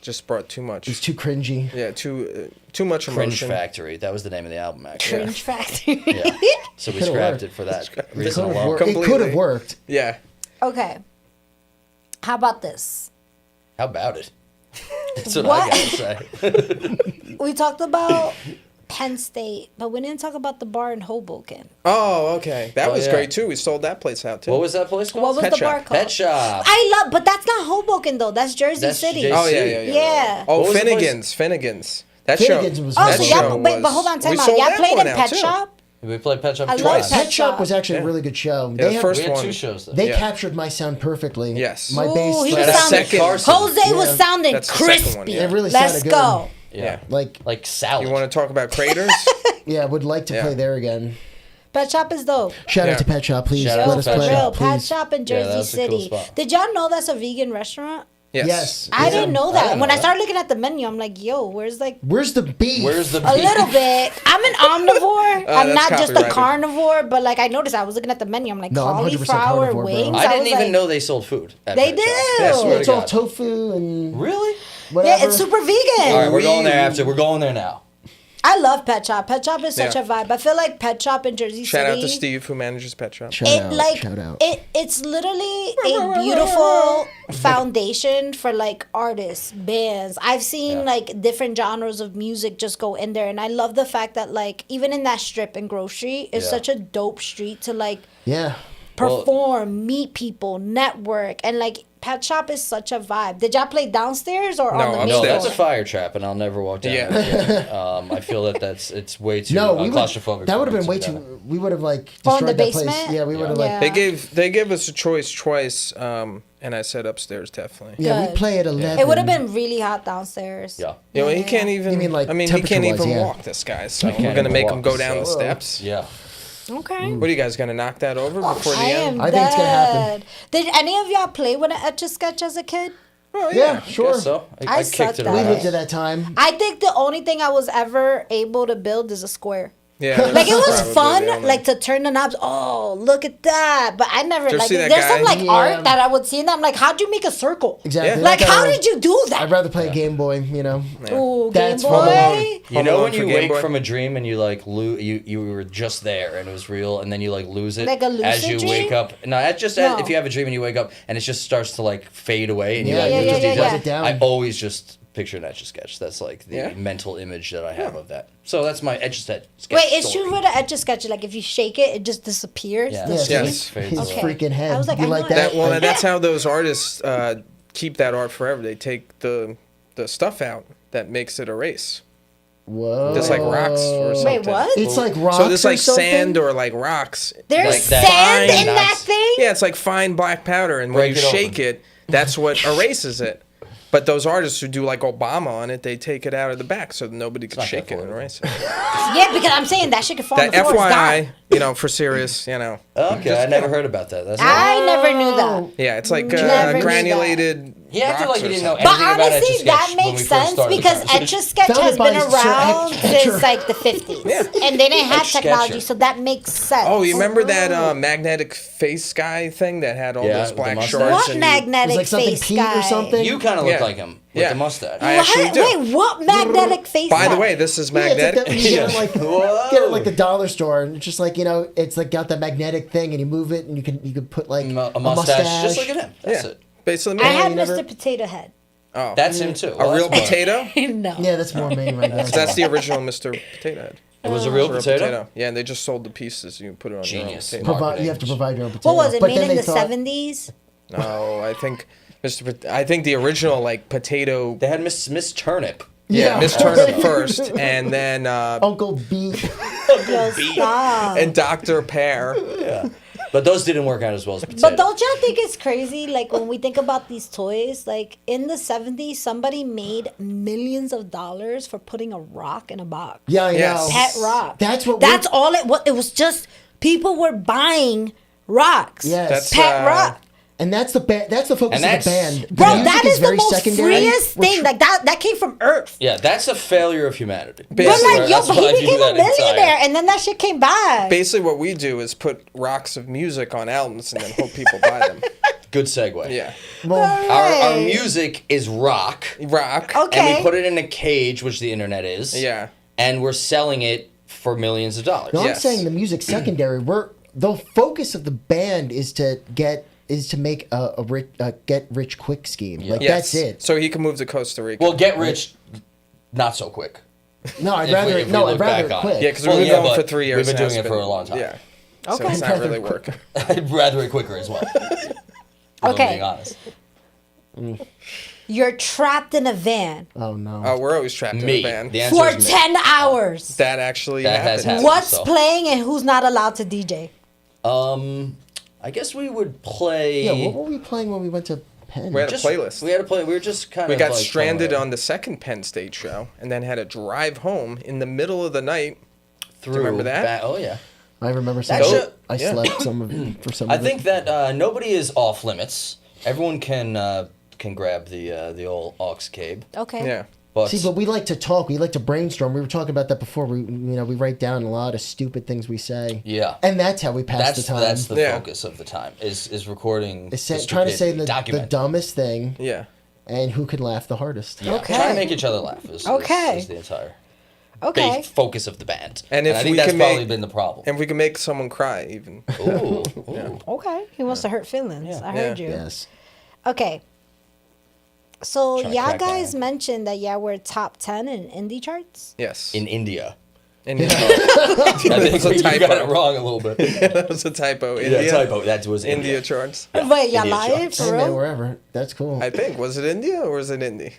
just brought too much. It's too cringy. Yeah, too much Cringe emotion. Factory. That was the name of the album, actually. Cringe factory. Yeah. So we Could've scrapped worked. it for that It reason could have alone. worked. It could Completely. have worked. Yeah. Okay. How about this? How about it? That's what What? I gotta say. We talked about Penn State, but we didn't talk about the bar in Hoboken. Oh, okay. That Oh, was yeah. great too. We sold that place out too. What was that place called? What was Pet the Shop. bar called? Pet Shop. I love, but that's not Hoboken though. That's Jersey That's City. JC. Oh yeah. Yeah. Oh, What was the place? Finnegan's. That Finnegan's show. was Oh, that so awesome. y'all, show but was- hold on, time we out. sold Y'all that played one in out, Pet too. Shop? We played Pet Shop I love twice. Pet Pet Shop Shop. was actually Yeah. a really good show. Yeah, They the had, first We had one. 2 shows there. they Yeah. captured my sound perfectly. Yes. My Ooh, bass. he That was is sounding. second. Carson. Jose was Yeah. sounding That's the second crispy. one, yeah. It really Let's sounded good. go. Yeah. Like, salad. You want to talk about craters? yeah, I would like to Yeah. play there again. Pet Shop is dope. Shout Yeah. out to Pet Shop, please. Shout out Yo, Let to us for Pet play. real. Shop, Pet Please. Shop in Yeah, Jersey that's a cool City. spot. Did y'all know that's a vegan restaurant? Yes. I didn't know that. didn't When know I that. started looking at the menu, I'm like, yo, where's like Where's the beef? Where's the a little bit. I'm an omnivore. I'm that's not just a copyrighted. carnivore, but like I noticed I was looking at the menu. I'm like, No, I'm 100% cauliflower carnivore, bro. wings. I didn't was even like, know they sold food. At They Pet Shop. do. Yeah, I swear It's to all God. tofu and Really? whatever. Yeah, it's super vegan. All right, we're going there after. We're going there now. I love Pet Shop. Pet Shop is such Yeah. a vibe. I feel like Pet Shop in Jersey Shout City. out to Steve who manages Pet Shop. Shout It out. like shout out. it's literally a beautiful foundation for like artists, bands. I've seen Yeah. like different genres of music just go in there, and I love the fact that like even in that strip in Grove Street, it's Yeah. such a dope street to like Yeah. perform, meet people, network, and like Pet Shop is such a vibe. Did y'all play downstairs or on No, the main No, upstairs. that's a floor? fire trap, and I'll never walk down Yeah. there again. I feel that it's way too No, we would, claustrophobic. that would have for been me way to go too. We would have like Oh, in the destroyed that place. basement? Yeah, we would have Yeah. like. They gave us a choice twice, and I said upstairs definitely. Yeah, Good. we play at 11. It would have been really hot downstairs. Yeah. You know, he can't even. You mean, like, I mean, he can't temperature-wise, even yeah. walk. This guy, so can't we're gonna even make walk, him go down the so- steps. Yeah. Okay. What are you guys gonna knock that over before the I end? am I think it's gonna happen. dead. Did any of y'all play with an Etch-a-Sketch as a kid? Oh, Yeah, sure. Guess so. I I sucked kicked it at We it. around. lived at that time. I think the only thing I was ever able to build is a square. Yeah, Like it was probably fun, the only- like to turn the knobs. Oh, look at that! But I never you like. see that There's some guy? like Yeah. art that I would see, and I'm like, how'd you make a circle? Exactly. Yeah. Like, Like, how did you do I'd that? rather play Game Boy. You know. Ooh, Game That's Boy. Home Alone. You Home know Alone when for you Game wake Boy? from a dream and you like you were just there and it was real and then you like lose it Like a lucid as you dream? wake up. No, that's just No. if you have a dream and you wake up and it just starts to like fade away and you Yeah, like yeah, lose yeah, those yeah, details. yeah. Write it down. I always just picture an Etch-a-Sketch. That's like the Yeah? mental image that I have of that. So that's my Etch-a-Sketch. Wait, it's story. true with an Etch-a-Sketch. Like if you shake it, it just disappears. Yeah. The Yeah, stream? Yes. Fades His away. Okay. freaking head. I was like, you I like know that? That, well, that's how those artists keep that art forever. They take the stuff out that makes it erase. Whoa. There's like rocks or something. Wait, what? It's like rocks. So there's like or something? sand or like rocks. There's like sand fine- in that thing? Yeah, it's like fine black powder, and when Break you it shake open. it, that's what erases it. But those artists who do like Obama on it, they take it out of the back so that nobody can not shake that it and affordable. erase it. Yeah, because I'm saying that shit could fall on That the floor. It's FYI, gone. you know, for serious, you know. Okay, I never heard about that. That's I never knew that. Yeah, it's like Never knew granulated. He acted rocks like he or didn't know something. But anything about honestly, Etch-a-Sketch that when we makes first sense started the because conversation. Etch-a-Sketch Founded has by been Sir around Etcher. since like the 50s. Yeah. And they didn't have Etch-Sketcher. technology, so that makes sense. Oh, you remember that magnetic face guy thing that had all Yeah, those with the black mustache. shards? What and magnetic It was like something face Pete guy? or something. You kind of look Yeah. like him with Yeah. the mustache. I actually do. Wait, what magnetic face By the guy? way, this is Yeah, it's like magnetic. that, you get it like Whoa. get it like the dollar store, and it's just like it's like got that magnetic thing, and you move it, and you can put like A mustache, just like him. That's Yeah. it. Basically, I had you never- Mr. Potato Head. oh, That's him too. a real That's more- potato. No. Yeah, that's more main right now. That's the original Mr. Potato Head. It was a real Real potato. Yeah, and they just sold the pieces. You put it on Genius. your own potato. Provide, you have to provide your own potato. What was it, But made then in they the thought- 70s? No, I think I think the original like potato. They had Miss Turnip. Yeah, Miss Turnip first, and then Uncle B. Yo, stop. and Dr. Pear. Yeah. But those didn't work out as well as potato. But don't y'all think it's crazy? Like when we think about these toys, like in the 70s, somebody made millions of dollars for putting a rock in a box. Yeah, I Yes. know. Pet rock. That's all it was. It was just people were buying rocks. Yes. That's Pet rock. And that's the that's the focus And of the that's- band. Bro, music that is the very most secondary. freest We're thing. Like that came from Earth. Yeah, that's a failure of humanity. But Basically, like, yo, That's but what I he view became a that entire- millionaire, and then that shit came back. Basically, what we do is put rocks of music on albums and then hope people buy them. Good segue. Yeah, Well, Our Right. music is rock. rock. Okay. And we put it in a cage, which the internet is. Yeah. And we're selling it for millions of dollars. no, I'm Yes. saying the music's secondary. The focus of the band is to make a rich, get rich quick scheme. Like Yes. that's it. So he can move to Costa Rica. Well, get rich, not so quick. No, I'd If we- rather if we look I'd rather back on quit. yeah, because Well, we've been yeah, going for but 3 years. we've been and doing it's it for a long time. Yeah. Okay. So it's not really working. I'd rather it quicker as well. If I'm Okay. being honest. You're trapped in a van Oh no. Oh, we're always trapped in Me. a van. The answer for is me. 10 hours. That actually That has happened. happened. What's so. playing and who's not allowed to DJ? I guess we would play. Yeah, what were we playing when we went to Penn? We had a playlist. We had to play. We were just kind We of. got like, stranded playing on the second Penn State show and then had to drive home in the middle of the night. through. remember that? Oh yeah. I remember That some. should- I yeah. slept some of it for some. I of think it. that nobody is off limits. Everyone can grab the old aux cabe. Okay. Yeah. But, See, but we like to talk. We like to brainstorm. We were talking about that before. We write down a lot of stupid things we say. yeah, And that's how we pass that's the time. that's the Yeah. focus of the time is recording. Trying to say the document. dumbest thing Yeah. and who can laugh the hardest. Yeah, Okay. try to make each other laugh. Okay. Is the entire Okay. big focus of the band. And if I think we that's can probably make- been the problem. And we can make someone cry even. Ooh, ooh. Okay. He wants to hurt feelings. Yeah. I heard Yeah. you. Yes. Okay. So Trying to y'all crack guys down. mentioned that we're top 10 in indie charts. Yes. In India. And I think That's a you got it typo. wrong a little bit. that was a typo. Yeah, India. typo. That was India India. charts. Wait, y'all India lying charts. for Hey, man, real? wherever. That's cool. I think. Was it India or was it Indy?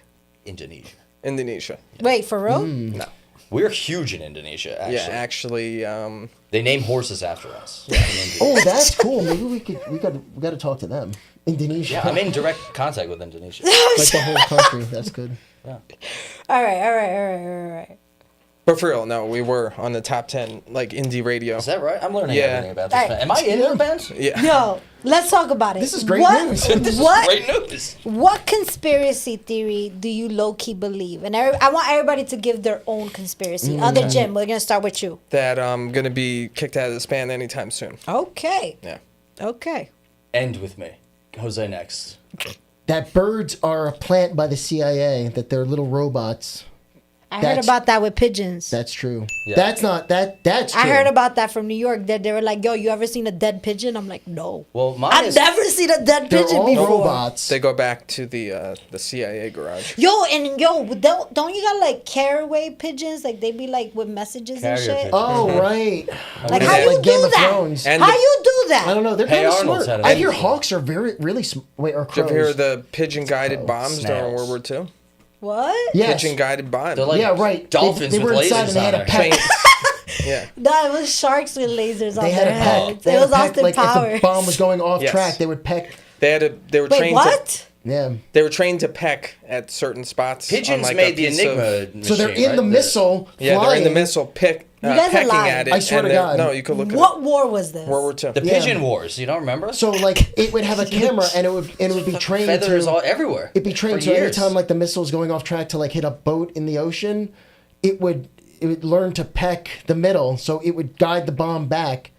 Indonesia. Indonesia. Wait, for real? No. We're huge in Indonesia. Actually, Yeah, actually, they name horses after us. in India. Oh, that's cool. Maybe we got to talk to them. Indonesia. Yeah, I'm in direct contact with Indonesia. like the whole country. That's good. All right. but for real, no, we were on the top 10, like indie radio. Is that right? I'm learning Yeah. everything about this Hey. band. Am I in the band? Yeah. Yo, let's talk about it. This is great news. This is What? great news. What conspiracy theory do you low key believe? And I want everybody to give their own conspiracy. Other Jim, we're gonna start with you. That I'm going to be kicked out of this band anytime soon. Okay. Yeah. Okay. End with me. Jose next. That birds are a plant by the CIA. That they're little robots. I heard That's- about that with pigeons. That's true. Yeah. That's not that. That's true. I heard about that from New York. That they were like, "Yo, you ever seen a dead pigeon?" I'm like, "No, Well, mine I've is never seen a dead They're pigeon all before." robots. They go back to the CIA garage. Yo, don't you got like caraway pigeons? Like they be like with messages Carrier and shit. pigeons. Oh right. Like And how then- you like Game do of that? Thrones. And How the- you do that? I don't know. They're Hey kind of Arnold's smart. had a I hear pigeon. hawks are really smart. Wait, or Did you crows. ever hear the pigeon guided bombs during snails. World War II? What? Yes. Pigeon guided bomb. They're like Yeah, right. dolphins They with were inside lasers and they on had a their pack. Train- yeah. No, it was sharks with lasers on They had their a peck. heads. They It had was a peck, Austin like Powers. if the bomb was going off Yes. track, they would peck. They were Wait, trained what? Yeah. They were trained to peck at certain spots. on, Pigeons like, a made the piece Enigma of- machine, So they're in right? the missile. Yeah, flying. they're in the missile guys are pecking lying. at it. I swear and to they're- God. No, you could look at What war was this? World War II. The Pigeon Wars. You don't remember? So like it would have a camera and it would be trained Feathers to all everywhere. it'd be trained for so years. anytime like the missile's going off track to like hit a boat in the ocean, it would learn to peck the middle, so it would guide the bomb back.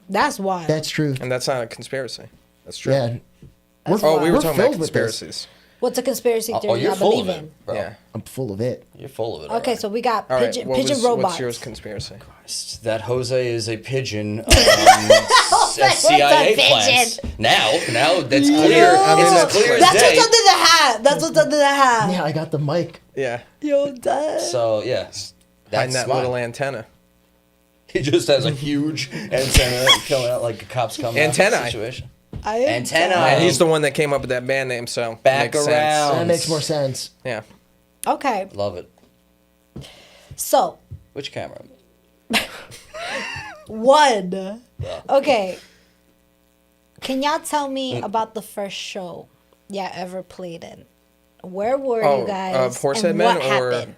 That's why. That's true. And that's not a conspiracy. That's true. Yeah. Oh, we were We're talking about filled with this. conspiracies. What's a conspiracy Oh, theory you're I full believe of in? it, bro. Yeah. I'm full of it. You're full of it. Okay, so we got All right. pigeon, what pigeon was, robots. What's yours conspiracy? That Jose is a pigeon. It's a CIA pigeon. plans. Now that's clear. I mean, it's that's as clear as clear. That's day. what's under the hat. That's what's under the hat. Yeah, I got the mic. Yeah. Yo, dad. So yeah, Behind that's that mine. little antenna. He just has a huge antenna coming out like a cop's coming out. Antennae. Situation. I am Antenna. done. And he's the one that came up with that band name, so Back makes around. That makes more sense. Yeah. Okay, Love it. so Which camera? one. Yeah. Okay, can y'all tell me about the first show y'all ever played in? Where were you guys? Horsehead and Men what or happened?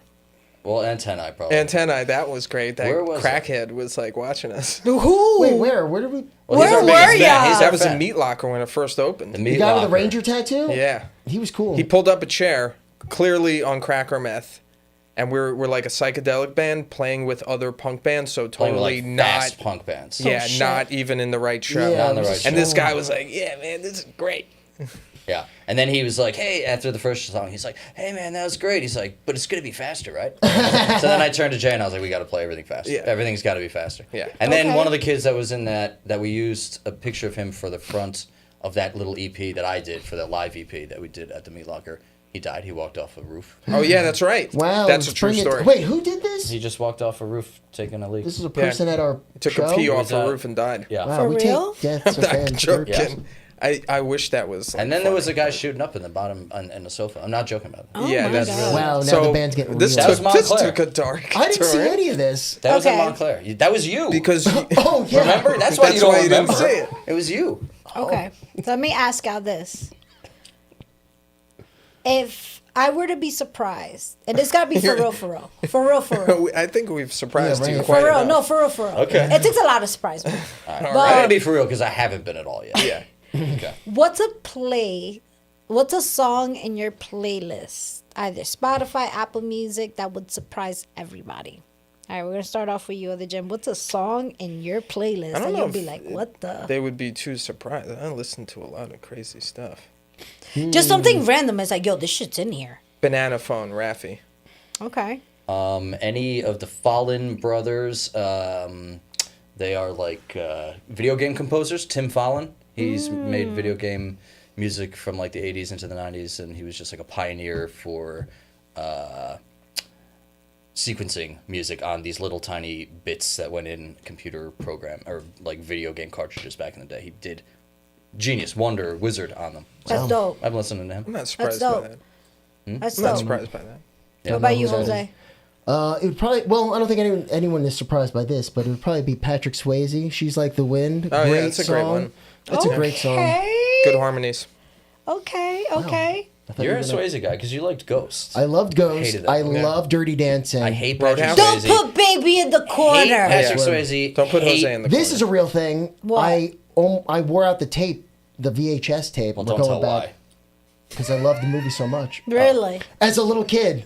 Well, antennae probably. Antennae? That was great. That Where was crackhead was like watching us. Who? Wait, where? Where did we? Well, he's Where our biggest were fan. ya? He's our That was fan. in Meat Locker when it first opened. The The meat guy with locker. the ranger tattoo? Yeah. He was cool. He pulled up a chair, clearly on crack or meth, and we're like a psychedelic band playing with other punk bands, so Playing with, totally like, not. fast punk bands. Yeah, shit. not even in the right show. Yeah, Not in the right And show. this guy was like, "Yeah, man, this is great." Yeah. And then he was like, hey, after the first song, he's like, hey, man, that was great. He's like, but it's going to be faster, right? So then I turned to Jay and I was like, we got to play everything faster. Yeah. Everything's got to be faster. Yeah. And then Okay. one of the kids that was in that we used a picture of him for the front of that little EP that I did for that live EP that we did at the Meat Locker. He died. He walked off a roof. Oh yeah, that's right. Wow. that's a let's true bring it- story. Wait, who did this? He just walked off a roof taking a leak. This is a person at our Took show? a pee Was off the that- roof and died. Yeah. Wow, For we real? take deaths of I'm not fans. joking. Yes. I wish that was. Like, And then there funny. was a guy shooting up in the bottom on the sofa. I'm not joking about it. Oh Yeah, my that's God. really. Wow, now so the band's getting this real. took That was this Montclair. took a dark. I didn't see turn any of this. That was Okay. in Montclair. That was you. because you, Oh, yeah. Remember? That's why you That's don't why you didn't remember. say it. It was you. Okay, so let me ask y'all this: if I were to be surprised, and it's gotta be for real, for real, for real, for real. I think we've surprised Yeah, you right. quite For real, enough. no, for real, for real. Okay. It takes a lot to surprise me. I'm But gonna be for real because I haven't been at all yet. Yeah. Okay. what's a song in your playlist, either Spotify, Apple Music, that would surprise everybody? All right, we're gonna start off with you, the Jim. What's a song in your playlist I don't that know you'll if be like, what the? They would be too surprised. I listen to a lot of crazy stuff. Just something random. It's like, yo, this shit's in here. Banana Phone, Raffi. Okay. Any of the Fallon brothers, they are like video game composers. Tim Fallon, he's made video game music from like the 80s into the 90s, and he was just like a pioneer for sequencing music on these little tiny bits that went in computer program or like video game cartridges back in the day. He did genius, wonder, wizard on them. That's dope. I've listened to him. I'm not surprised dope. by that. That's I'm not dope. surprised by that. Yeah. What about you, who's Jose? It would probably. Well, I don't think anyone is surprised by this, but it would probably be Patrick Swayze. She's like the wind. Oh, yeah, great it's a great song. one. It's a great song. Okay. Good harmonies. Okay. Okay. I thought You're you a were gonna- Swayze guy because you liked Ghosts. I loved Ghost. Hated that I one. love Dirty Dancing. I hate Patrick Roadhouse? Don't Swayze. put baby in the corner. Hate Patrick Yeah. Swayze. Don't put hate- Jose in the This corner. is a real thing. What? I wore out the tape, the VHS tape. Well, We're don't going tell back why. because I loved the movie so much. Really? As a little kid,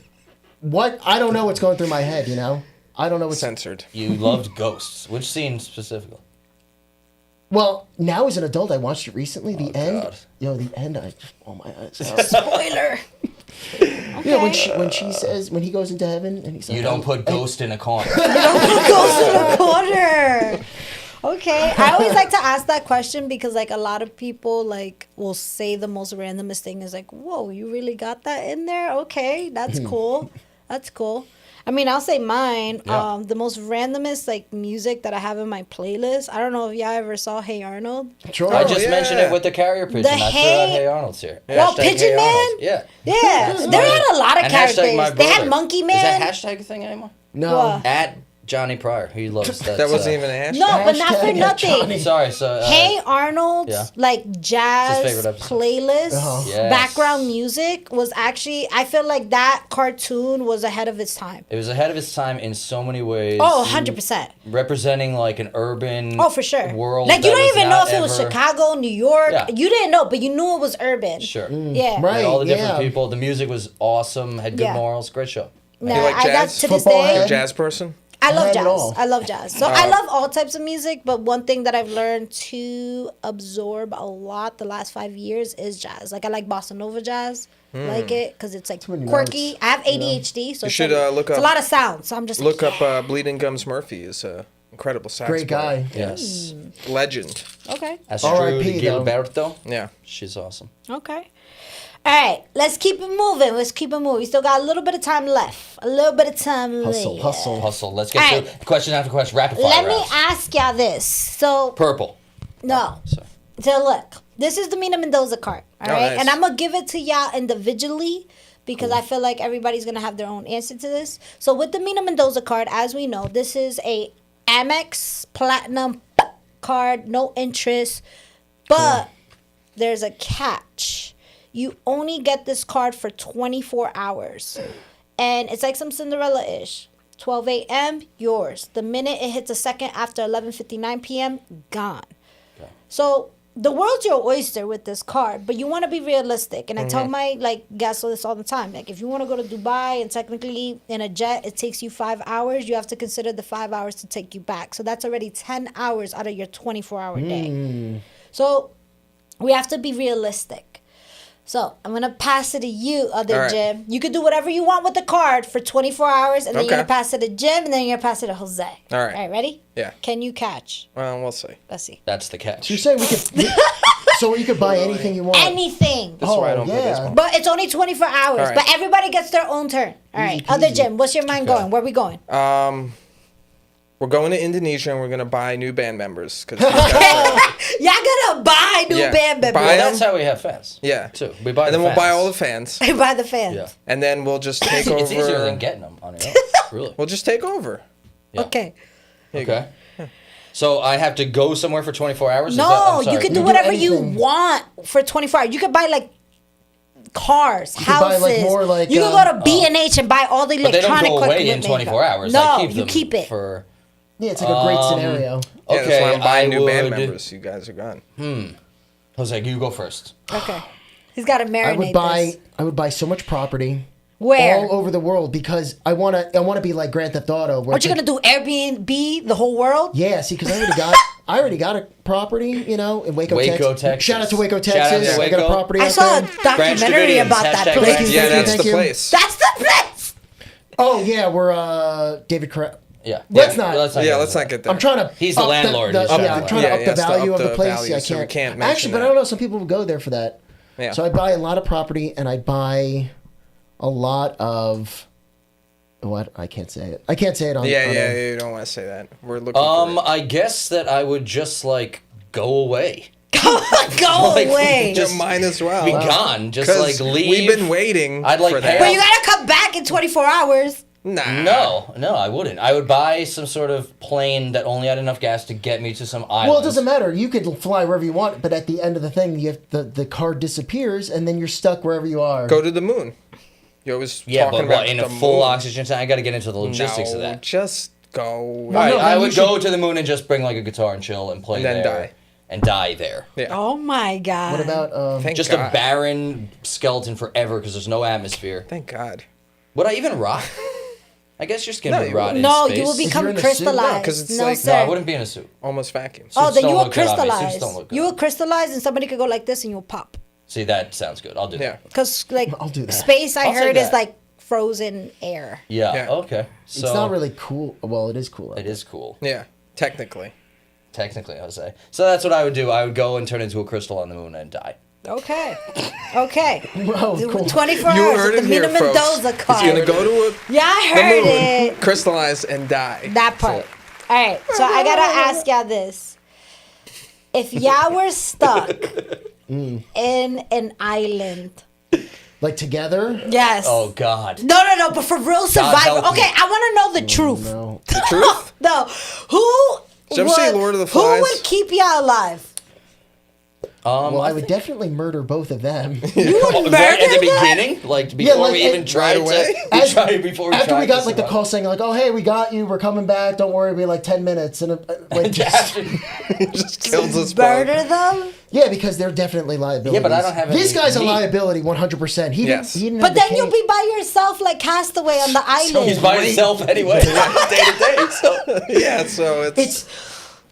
what I don't know what's going through my head. You know, I don't know what's. censored. You loved Ghosts. Which scene specifically? Well, now as an adult, I watched it recently. The Oh, end, God. the end. Oh my eyes. out. Spoiler. Yeah, when she says when he goes into heaven and he's like, You don't put Ghost in a corner. Goes to the corner. Okay. I always like to ask that question because like a lot of people like will say the most randomest thing is like, whoa, you really got that in there? Okay, that's cool. That's cool. I mean, I'll say mine. Yeah. The most randomest like music that I have in my playlist. I don't know if y'all ever saw Hey Arnold. Sure. I just yeah. mentioned it with the carrier pigeon. I threw out Hey- Hey Arnold's here. Well, Hashtag Pigeon Hey Man? Arnold. Yeah. Yeah, they had a lot of And hashtag characters. my They had brother. Monkey Is Man. that hashtag a thing anymore? No. What? At Johnny Pryor. He loves that. That wasn't even a hashtag. No, but not for Hashtag nothing. Johnny. Sorry. So. Hey Arnold's yeah. like It's his jazz favorite episode. playlist Yes. background music was actually, I feel like that cartoon was ahead of its time. It was ahead of its time in so many ways. Oh, 100%. Representing like an urban. Oh, for sure. World. Like you that don't was even know not if it was ever- Chicago, New York. Yeah. You didn't know, but you knew it was urban. Sure. Yeah. Right. Had all the different yeah. people. The music was awesome. Had good Yeah. morals. Great show. Nah, You like I got jazz? to this Football day. head? You're a jazz person? I love had it jazz. all. I love jazz. So I love all types of music, but one thing that I've learned to absorb a lot the last 5 years is jazz. Like I like bossa nova jazz. Like it because it's like many quirky. notes, I have ADHD, so You it's should, like- look it's up- a lot of sound. So I'm just Look like, up Bleeding Gums Murphy. Is a incredible sax Great player. guy. Yes. Legend. okay, Astrud R.I.P. though. Gilberto. Yeah. She's awesome. okay. All right, let's keep it moving. Let's keep it moving. We still got a little bit of time left. A little bit of time Hustle, left. hustle. Hustle. Let's get All to right. question after question. Rapid fire Let me rounds. ask y'all this. So Purple. no. Sorry. So look, this is the Mina Mendoza card, all right? nice. And I'm gonna give it to y'all individually because I feel like everybody's gonna have their own answer to this. So with the Mina Mendoza card, as we know, this is a Amex Platinum card, no interest, but there's a catch. You only get this card for 24 hours, and it's like some Cinderella-ish. 12 a.m. yours. The minute it hits a second after 11:59 p.m. gone. So the world's your oyster with this card, but you want to be realistic. And I tell my guests this all the time. Like if you want to go to Dubai and technically in a jet it takes you 5 hours, you have to consider the 5 hours to take you back. So that's already 10 hours out of your 24-hour day. So we have to be realistic. So I'm gonna pass it to you, other All right. Jim. You could do whatever you want with the card for 24 hours, and then you're Okay. gonna pass it to Jim, and then you're gonna pass it to Jose. All right. All right, ready? Yeah. Can you catch? Well, we'll see. Let's see. That's the catch. So you're saying we could. So you could buy anything you want. Anything. This is why I don't play yeah. baseball. But it's only 24 hours. All right. But everybody gets their own turn. All right. Easy Other peasy. Jim, what's your mind going? Where are we going? We're going to Indonesia and we're gonna buy new band members because Y'all gonna buy new Yeah. band members. Buy Well, 'em. that's how we have fans. yeah. Too. We buy And the then we'll buy fans. all the fans, Buy the fans. Yeah. and then we'll just take over. It's easier than getting them on your own. Really. We'll just take over. Yeah. Okay. Okay. So I have to go somewhere for 24 hours? Is No, that- I'm you sorry. can do You do whatever you anything. want for 24 hours. You could buy like cars, could buy, houses. like, more, like, you can go to B&H and buy all the But they don't electronic go away in equipment. 24 hours. No, I keep you them keep it. for. Yeah, it's like a great scenario. Yeah, Okay, that's why I'm buying new band would- members. You guys are gone. Jose, you go first. Okay. He's got to marinate I would buy. this. I would buy so much property. Where? All over the world because I wanna be like Grand Theft Auto. Where What you it's gonna do? Airbnb the whole world? Yeah, see, because I already got a property, in Waco, Waco, Texas. Shout out to Waco, Shout out to Texas. I got a Waco. property I out saw a there. Branch documentary Davidians. about that Hashtag place. Branch Yeah, that's Thank the you. place. That's the place. Oh yeah, we're David. Yeah. Let's not- Yeah, let's not get there. I'm trying to. He's the up landlord. He's yeah, trying I'm to- trying to Yeah, up yeah, the it's to value up of the the place. value, Yeah, I so we can't. can't mention Actually, but I that. don't know. Some people will go there for that. Yeah. So I buy a lot of property, and I buy a lot of. What? I can't say it. I can't say it on. Yeah, on yeah, a- you don't want to say that. We're looking for it. I guess that I would just like go away. Go Like, away. Just mine as well. Be gone. Just 'Cause like leave. We've been waiting I'd, like, for pay that. But you gotta come back in 24 hours. Nah. No, I wouldn't. I would buy some sort of plane that only had enough gas to get me to some island. Well, it doesn't matter. You could fly wherever you want, but at the end of the thing, you have the card disappears, and then you're stuck wherever you are. Go to the moon. You're always Yeah, talking but about what, in the a full moon. oxygen tank? I got to get into the logistics No, of that. just go. All right, no, I then would you go to the moon and just bring like a guitar and chill and play And then there. die. And die there. Yeah. Oh my god. What about? Thank Just God. a barren skeleton forever because there's no atmosphere. Thank God. Would I even rot? I guess your skin No, would you rot in No, space. you will you're become in a suit? crystallized. No, 'cause it's no, like- sir. No, I wouldn't be in a suit. Almost vacuum. Oh, Suits then don't you will look good on me. Suits crystallize. don't look good. You will crystallize, and somebody could go like this, and you'll pop. See, that sounds good. I'll do Yeah. that. Because like I'll do that. space, I I'll heard take is that. like frozen air. Yeah, Yeah. okay. So It's not really cool. Well, it is cool. It is cool. Yeah, technically. Technically, I would say. So that's what I would do. I would go and turn into a crystal on the moon and die. Okay. Okay. Oh, cool. 24 You hours heard with it the here, Mina folks. Mendoza card. It's gonna go to Yeah, I the heard moon, it. crystallize, and die. That part. All right. So I gotta ask y'all this: if y'all were stuck in an island, Like together? yes. Oh God. No. But for real survival. help me. Okay, I want to know the truth. No. The truth? No. Who? Did you ever see Lord of the Who Flies? would keep y'all alive? Well, I would definitely murder both of them. You would murder Right at the them? beginning, like before like, we even it- tried right away? After we got like the call saying like, "Oh hey, we got you. We're coming back. Don't worry. It'll be like 10 minutes." And like, Just kills us both. Murder them? yeah, because they're definitely liabilities. Yeah, but I don't have This any guy's a meat. liability, 100%. He Yes. didn't But have the then you'll cane. be by yourself like Castaway on the island. He's by himself anyway, day to day. So Yeah, so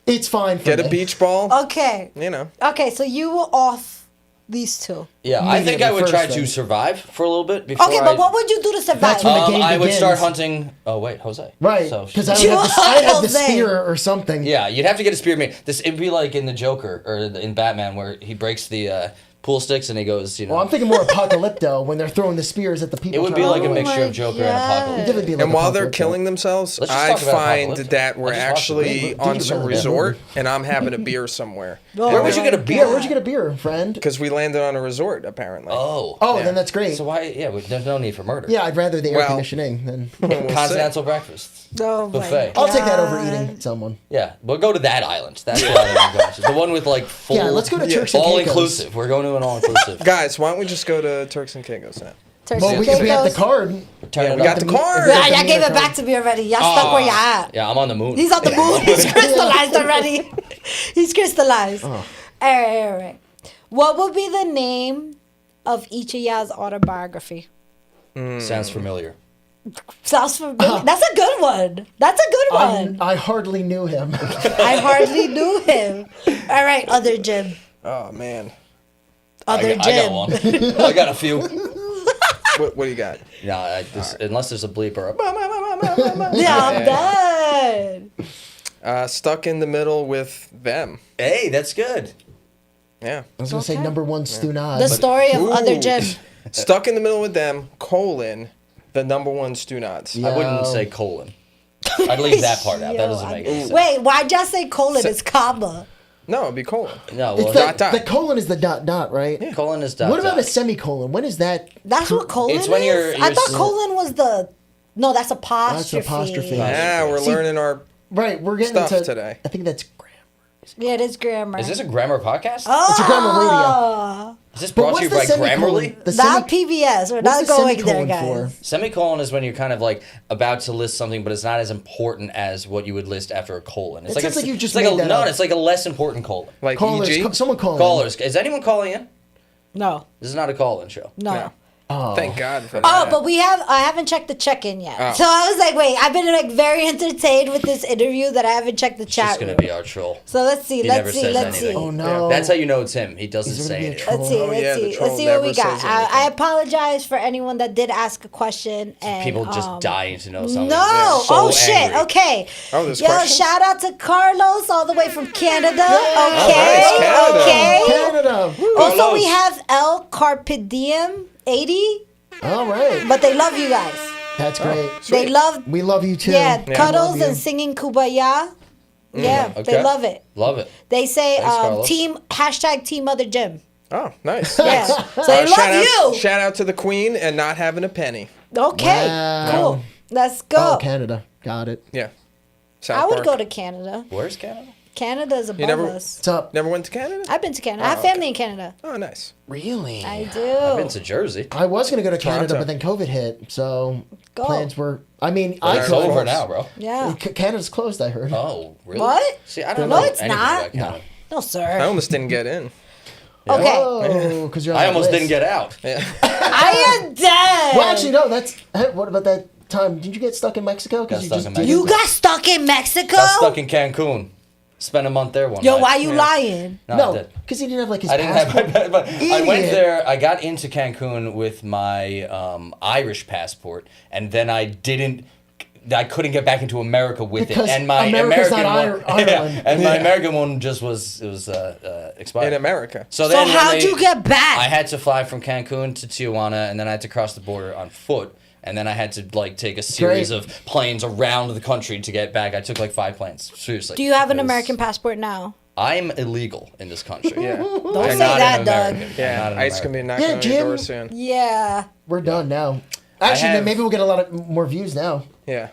It's fine for get me. a beach ball. Okay. You know. Okay, so you were off these two. yeah, I think I would try First to thing. survive for a little bit before. Okay, but what would you do to survive? That's when the game I would begins. start hunting. Oh wait, Jose. Right, So because I You would have the Jose. spear or something. yeah, you'd have to get a spear made. It'd be like in the Joker or in Batman where he breaks the pool sticks and he goes, you know. Well, I'm thinking more apocalypto when they're throwing the spears at the people. it would be trying like to a run away. mixture my of Joker God. and Apocalypse. It would be like And while they're apocalypto. killing themselves, Let's just I talk about find Apocalyptic. that we're I just watched actually the movie. on Did you some really? resort and I'm having a beer somewhere. Oh Where would you my get a beer? Yeah, where'd you get a beer, friend? Because we landed on a resort, apparently. Oh. Oh, Yeah. then that's great. So why? Yeah, there's no need for murder. Yeah, I'd rather the air Well- conditioning than. We'll see. Continental breakfast. Oh my Buffet. I'll take that over God. eating someone. Yeah, we'll go to that island. That's the island I'm going to. The one with like full. Yeah, let's go to Turks and all Caicos. inclusive. We're going to an all inclusive. Guys, why don't we just go to Turks and Caicos now? Turks Well, and we have the Caicos. card. Turn it We got up. the card. Yeah, y'all Mina gave it card. back to me already. Y'all stuck where y'all at. Yeah, I'm on the moon. He's on the moon. He's crystallized already. He's crystallized. All right. What would be the name of each of y'all's autobiography? Sounds familiar. Sounds familiar. That's a good one. That's a good one. I hardly knew him. I hardly knew him. All right, other Jim. Oh, man. Other I Jim. got one. I got a few. What do you got? Yeah, unless there's a bleep or a. Yeah, I'm done. Stuck in the middle with them. Hey, that's good. Yeah. I was going to say Okay. number one, Stu Nod. The story of other Ooh. Jim. Stuck in the middle with them, the number one Stu Nods. Yeah. I wouldn't say colon. I'd leave that part out. That doesn't make any sense. Wait, why'd y'all say colon? It's comma. No, it'd be colon. No, It's well, dot, the, dot. the colon is the dot dot, right? colon is dot. What about dot. a semicolon? When is that? That's what colon It's when is? you're- I thought you're- colon was the... No, that's apostrophe. apostrophe. Yeah, we're See- learning our... Right, we're getting Stuff into today. I think that's grammar. Yeah, it is grammar. Is this a grammar podcast? Oh, It's a grammar radio. Is this But brought to what's you the by semicolon? Grammarly? The not PBS. We're not what's the going there, semicolon guys. for? Semicolon is when you're kind of like about to list something, but it's not as important as what you would list after a colon. It's It sounds like you just it's like made that no, up. it's like a less important colon. Like Callers, EG? someone calling. Callers, is anyone calling in? No, This is not a call-in show. no. Oh. Thank God for that. Oh, but I haven't checked the check-in yet. Oh. So I was like, wait, I've been like very entertained with this interview that I haven't checked the It's just chat gonna room. be our troll. So let's see, He never let's see, says let's see. anything. Oh no. That's how you know it's him. He doesn't He's gonna say be a anything. troll. Let's see, Oh, yeah, the let's troll see what we never got. says anything. I apologize for anyone that did ask a question and People just dying to know something. No! They're so oh shit! angry. Okay. Oh, there's Yo, questions? shout out to Carlos all the way from Canada. nice, Okay, Canada. okay. Canada. Woo. Also, Carlos. we have El Carpe Diem 80, All right. but they love you guys. That's great. They love, We love you too. yeah, Yeah. cuddles Love you. and singing Kumbaya. Yeah, Okay. they love it. Love it. They say Thanks, Carlos. team Mother Jim. Oh, nice. Yeah, nice. so they love shout you. Out, shout out to the Queen and not having a penny. Okay, Wow. cool. Let's go. Oh, Canada. Got it. Yeah. South I would Park. go to Canada. Where's Canada? Canada is above never- us. What's up? Never went to Canada? I've been to Canada. I have okay. family in Canada. Oh, nice. Really? I do. I've been to Jersey. I was gonna go to Canada, Toronto. but then COVID hit, so Go. plans were. I mean, I It's could. over now, bro. Yeah. Canada's closed. I heard. Oh, really? What? See, I don't No, know it's anything not. about Canada. No, I sir. almost didn't get in. Okay. Whoa, because you're. On I that almost list. didn't get out. I am dead. Well, actually, no. That's. Hey, what about that time? Did you get stuck in Mexico? Got you stuck just in didn't- You got stuck in Mexico? Got stuck in Cancun. Spent a month there one Yo, night. why you lying? No, I No, did. because he didn't have like his I didn't passport. have, but I went Idiot. there. I got into Cancun with my Irish passport, and then I didn't I couldn't get back into America with Because it, and my America's American not one, Ireland. and my Yeah. American one just was expired In America. So So then when how'd you get back? I had to fly from Cancun to Tijuana, and then I had to cross the border on foot, and then I had to like take a series Great. of planes around the country to get back. I took like 5 planes. Seriously. Do you have an It was- American passport now? I'm illegal in this country. Yeah. Don't I'm say not that, an Doug. American. I'm Yeah. not an Ice can American. be knocking Yeah, on your Jim. door soon. Yeah. We're done now. Actually, have- maybe we'll get a lot of more views now Yeah.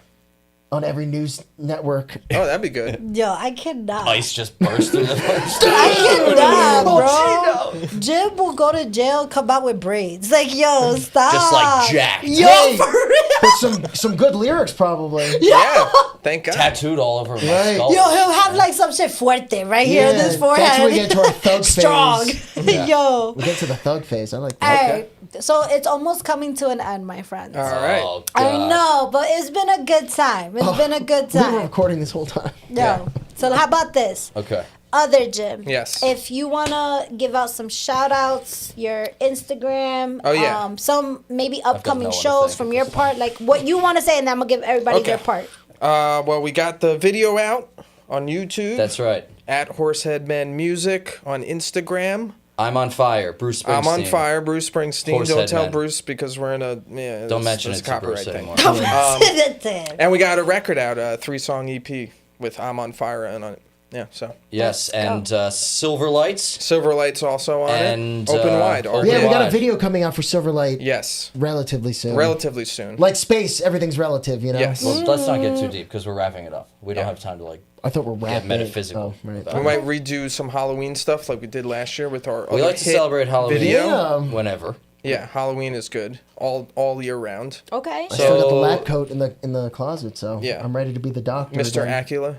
on every news network. Oh, that'd be good. Yo, I cannot. Ice just burst through the first. I cannot, Oh, bro. Jim will go to jail, come out with braids. Like, yo, stop. Just like jacked. Yo, Hey. for real. But some good lyrics probably. Yeah. Thank God. Tattooed all over my Right. skull. Yo, he'll have like some shit fuerte right here on this forehead. That's when we get to our thug Strong. phase. Yeah. Yo. We get to the thug phase. I like All that. right. So it's almost coming to an end, my friends. All right. Oh, I God. know, but it's been a good time. It's been a good We were time. recording this whole time. Yo. So how about this? Okay. Other Jim. Yes. If you wanna give out some shout outs, your Instagram, Oh, yeah. some maybe no upcoming one to shows thank from at your this part, like what you wanna say, and then I'm gonna give everybody Okay. their part. Well, we got the video out on YouTube. That's right. At Horseheadman Music on Instagram. I'm on fire. Bruce Springsteen. I'm on fire, Bruce Springsteen. Don't Horsehead tell Man. Bruce because we're in a Don't mention it a to Bruce copyright thing. anymore. And we got a record out, a 3-song EP with I'm on Fire and on it. Yeah, so Yes, Let's and Silver Lights. Silver Light's also on And, it. Open Wide. Open Yeah, we got a Wide. video coming out for Silverlight Yes, relatively soon. relatively soon. Like space, everything's relative, you know? Yes. Well, let's not get too deep because we're wrapping it up. We don't Yeah. have time to like. I thought we're rapping. metaphysical. Oh, right. We might redo some Halloween stuff like we did last year with our. We other like to hit celebrate Halloween Video. Yeah. whenever. Yeah, Halloween is good all year round. Okay. I still got the So- lab coat in the closet, so Yeah. I'm ready to be the doctor. Mr. again. Acula.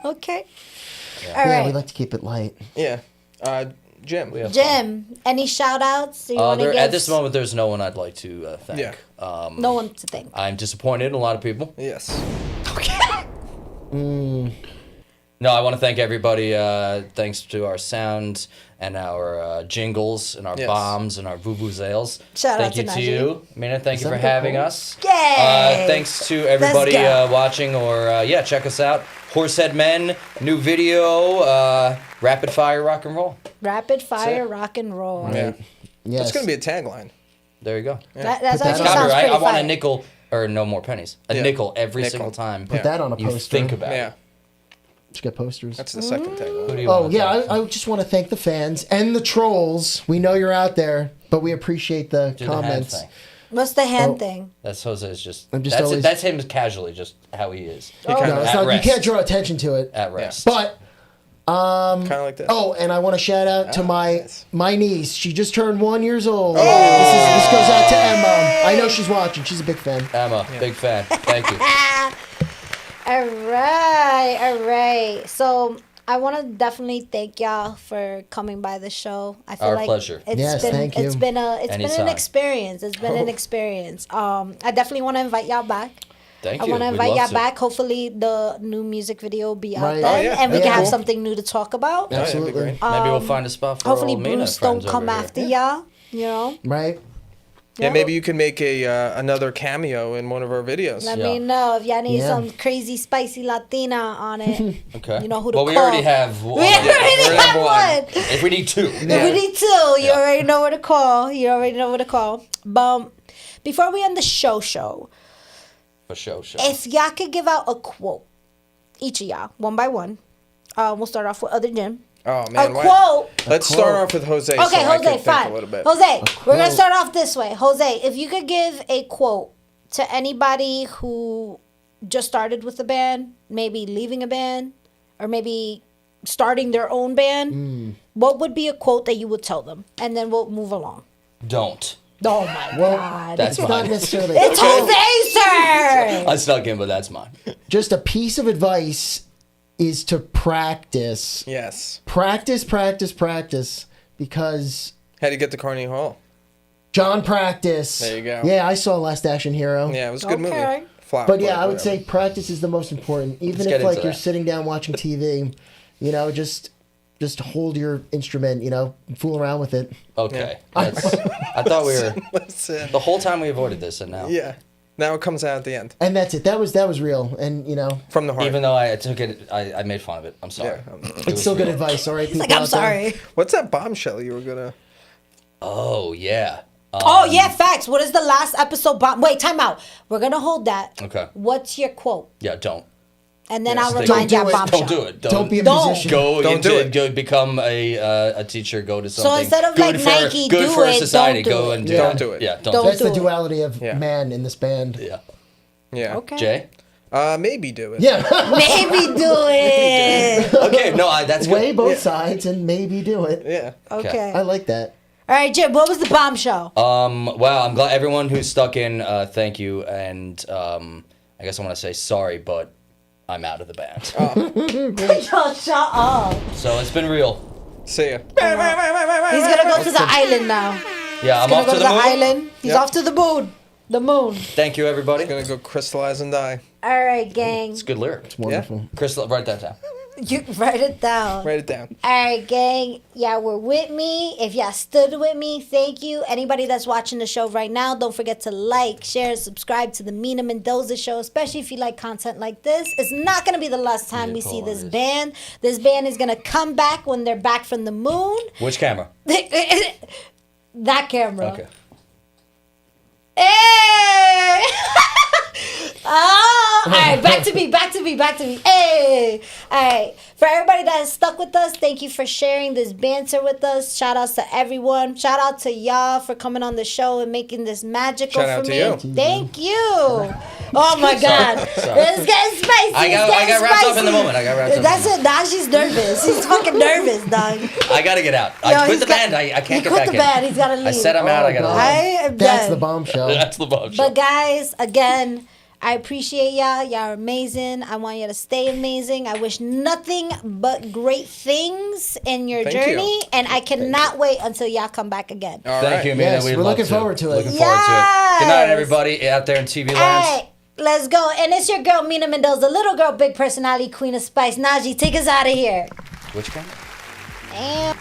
Okay. All Yeah, right. we like to keep it light. Yeah. Jim. We have Jim, any shout outs? at this moment, there's no one I'd like to thank. Yeah. No one to thank. I'm disappointed in a lot of people. Yes. No, I want to thank everybody. Thanks to our sound and our jingles and our Yes. bombs and our vuvuzelas. Shout out thank you to to Najee. you, Mina. Thank Is you that for a good having call? us. Yay! Thanks to everybody go. watching or check us out. Horsehead Men, new video, rapid fire rock and roll. Rapid fire it. rock and roll. Yeah. Yes. That's gonna be a tagline. There you go. That's Put that actually on. sounds Copyright. pretty I want a fire. nickel or no more pennies. A Yeah. nickel every Nickel. single time. Put that on a you poster. think about Yeah. it. Let's get posters. That's the second Who tagline. do you Oh want yeah, to thank? I just want to thank the fans and the trolls. We know you're out there, but we appreciate the Do the hand comments. thing. What's the hand Oh. thing? That's Jose's just. I'm just that's always- that's him casually, just how he is. Oh. kinda- No, it's At not, you rest. can't draw attention to it. At rest. But Kind of like this. oh, and I want to shout out to nice. my niece. She just turned 1 year old. This goes out to Emma. I know she's watching. She's a big fan. Emma, big fan. Thank you. All right. So I want to definitely thank y'all for coming by the show. I feel Our like pleasure. Yes, thank you. It's been an Anytime. experience. It's been an experience. I definitely want to invite y'all back. Thank I you. want to We'd invite love y'all to. back. Hopefully, the new music video will be out Right. then, Oh, yeah. and we That'd can be have cool. something new to talk about. Oh, yeah, that'd be Absolutely. great. Maybe we'll find a spot for Hopefully, old Mina Bruce don't friends come over here. after y'all. You know, Right? Yeah, maybe you can make a another cameo in one of our videos. let Yeah. me know if y'all need Yeah. some crazy spicy Latina on it. Okay. You know who to Well, we call. already have one. We already we're have number one. If we need two. If we need two, you Yeah. already know where to call. You already know where to call. But before we end the show, For sure. if y'all could give out a quote, each of y'all, one by one. We'll start off with Other Jim. Oh man, A why- quote. Let's start off with Jose. Okay, so I Jose, can think fine. a little bit. Jose, we're gonna quote. start off this way. Jose, if you could give a quote to anybody who just started with a band, maybe leaving a band, or maybe starting their own band, what would be a quote that you would tell them? And then we'll move along. Don't. Oh my Well, God. That's It's not mine. necessarily It's Jose's turn! I snuck in, but that's mine. just a piece of advice is to practice. Yes. Practice, because How to get to Carnegie Hall? John practice. There you go. Yeah, I saw Last Action Hero. Yeah, it was a good Okay. movie. Flop, But yeah, I would whatever. say practice is the most important. Even Let's if get like into you're that. sitting down watching TV, you know, just hold your instrument, you know, fool around with it. Okay. That's, I thought we were. Listen. The whole time we avoided this, and now. Yeah. Now it comes out at the end. And that's it. That was real. And, you know, From the heart. Even though I took it, I made fun of it. I'm sorry. Yeah. it's still good advice. All right, people Like, I'm out there. sorry. What's that bombshell you were gonna... Oh, yeah. Oh, yeah, facts. What is the last episode bomb? Wait, time out. We're going to hold that. Okay. What's your quote? Yeah, don't. And then Yeah, I'll stay- remind you Don't of do it. bombshell. Don't do it. Don't be a Don't. musician. Go Don't do it. Go become a teacher. Go to something. instead of, good like, for, Nike, good do for it, society. don't do Go it. and do Don't do it. Yeah, don't. Don't That's do the it. duality of Yeah. man in this band. Yeah. Yeah. Okay. Jay. Maybe do it. Yeah. Maybe do it. Okay. No, that's good. Weigh both sides and maybe do it. Yeah. Okay. I like that. All right, Jim, what was the bombshell? Wow, I'm glad everyone who's stuck in. Thank you, and I guess I want to say sorry, but I'm out of the band. Yo, shut up. So it's been real. See ya. He's going to go to the island now. Yeah, I'm He's off going to go to to the the moon. island. He's Yep. off to the moon. The moon. Thank you, everybody. Gonna go crystallize and die. All right, gang. It's a good lyric. Wonderful. Crystal, write that down. You write it down. Write it down. All right, gang. Y'all were with me. If y'all stood with me, thank you. Anybody that's watching the show right now, don't forget to like, share, and subscribe to the Mina Mendoza show, especially if you like content like this. It's not going to be the last time we see this band. This band is going to come back when they're back from the moon. Which camera? That camera. Okay. Hey! Oh, all right, back to me. Hey, all right. For everybody that is stuck with us, thank you for sharing this banter with us. Shout outs to everyone. Shout out to y'all for coming on the show and making this magical Shout out for to me. you. Thank you. Oh my God, Sorry. it's getting spicy. I got wrapped up in the moment. That's it. Now she's nervous. She's fucking nervous, dog. I gotta get out. Yo, I quit he's the got- band. I He can't get quit back the in. band. He's gotta leave. I said I'm out. I gotta God. leave. I am That's done. the bombshell. That's the bombshell. But guys, again, I appreciate y'all. Y'all are amazing. I want you to stay amazing. I wish nothing but great things in your Thank journey. you. And I cannot wait until y'all come back again. All Thank right. you, Mina. Yes, We'd we're love looking forward to it. Looking forward to it. Good night, Yes. everybody out there in TV All land. right, let's go. And it's your girl, Mina Mendoza, little girl, big personality, queen of spice. Najee, take us out of here. Which camera? Damn.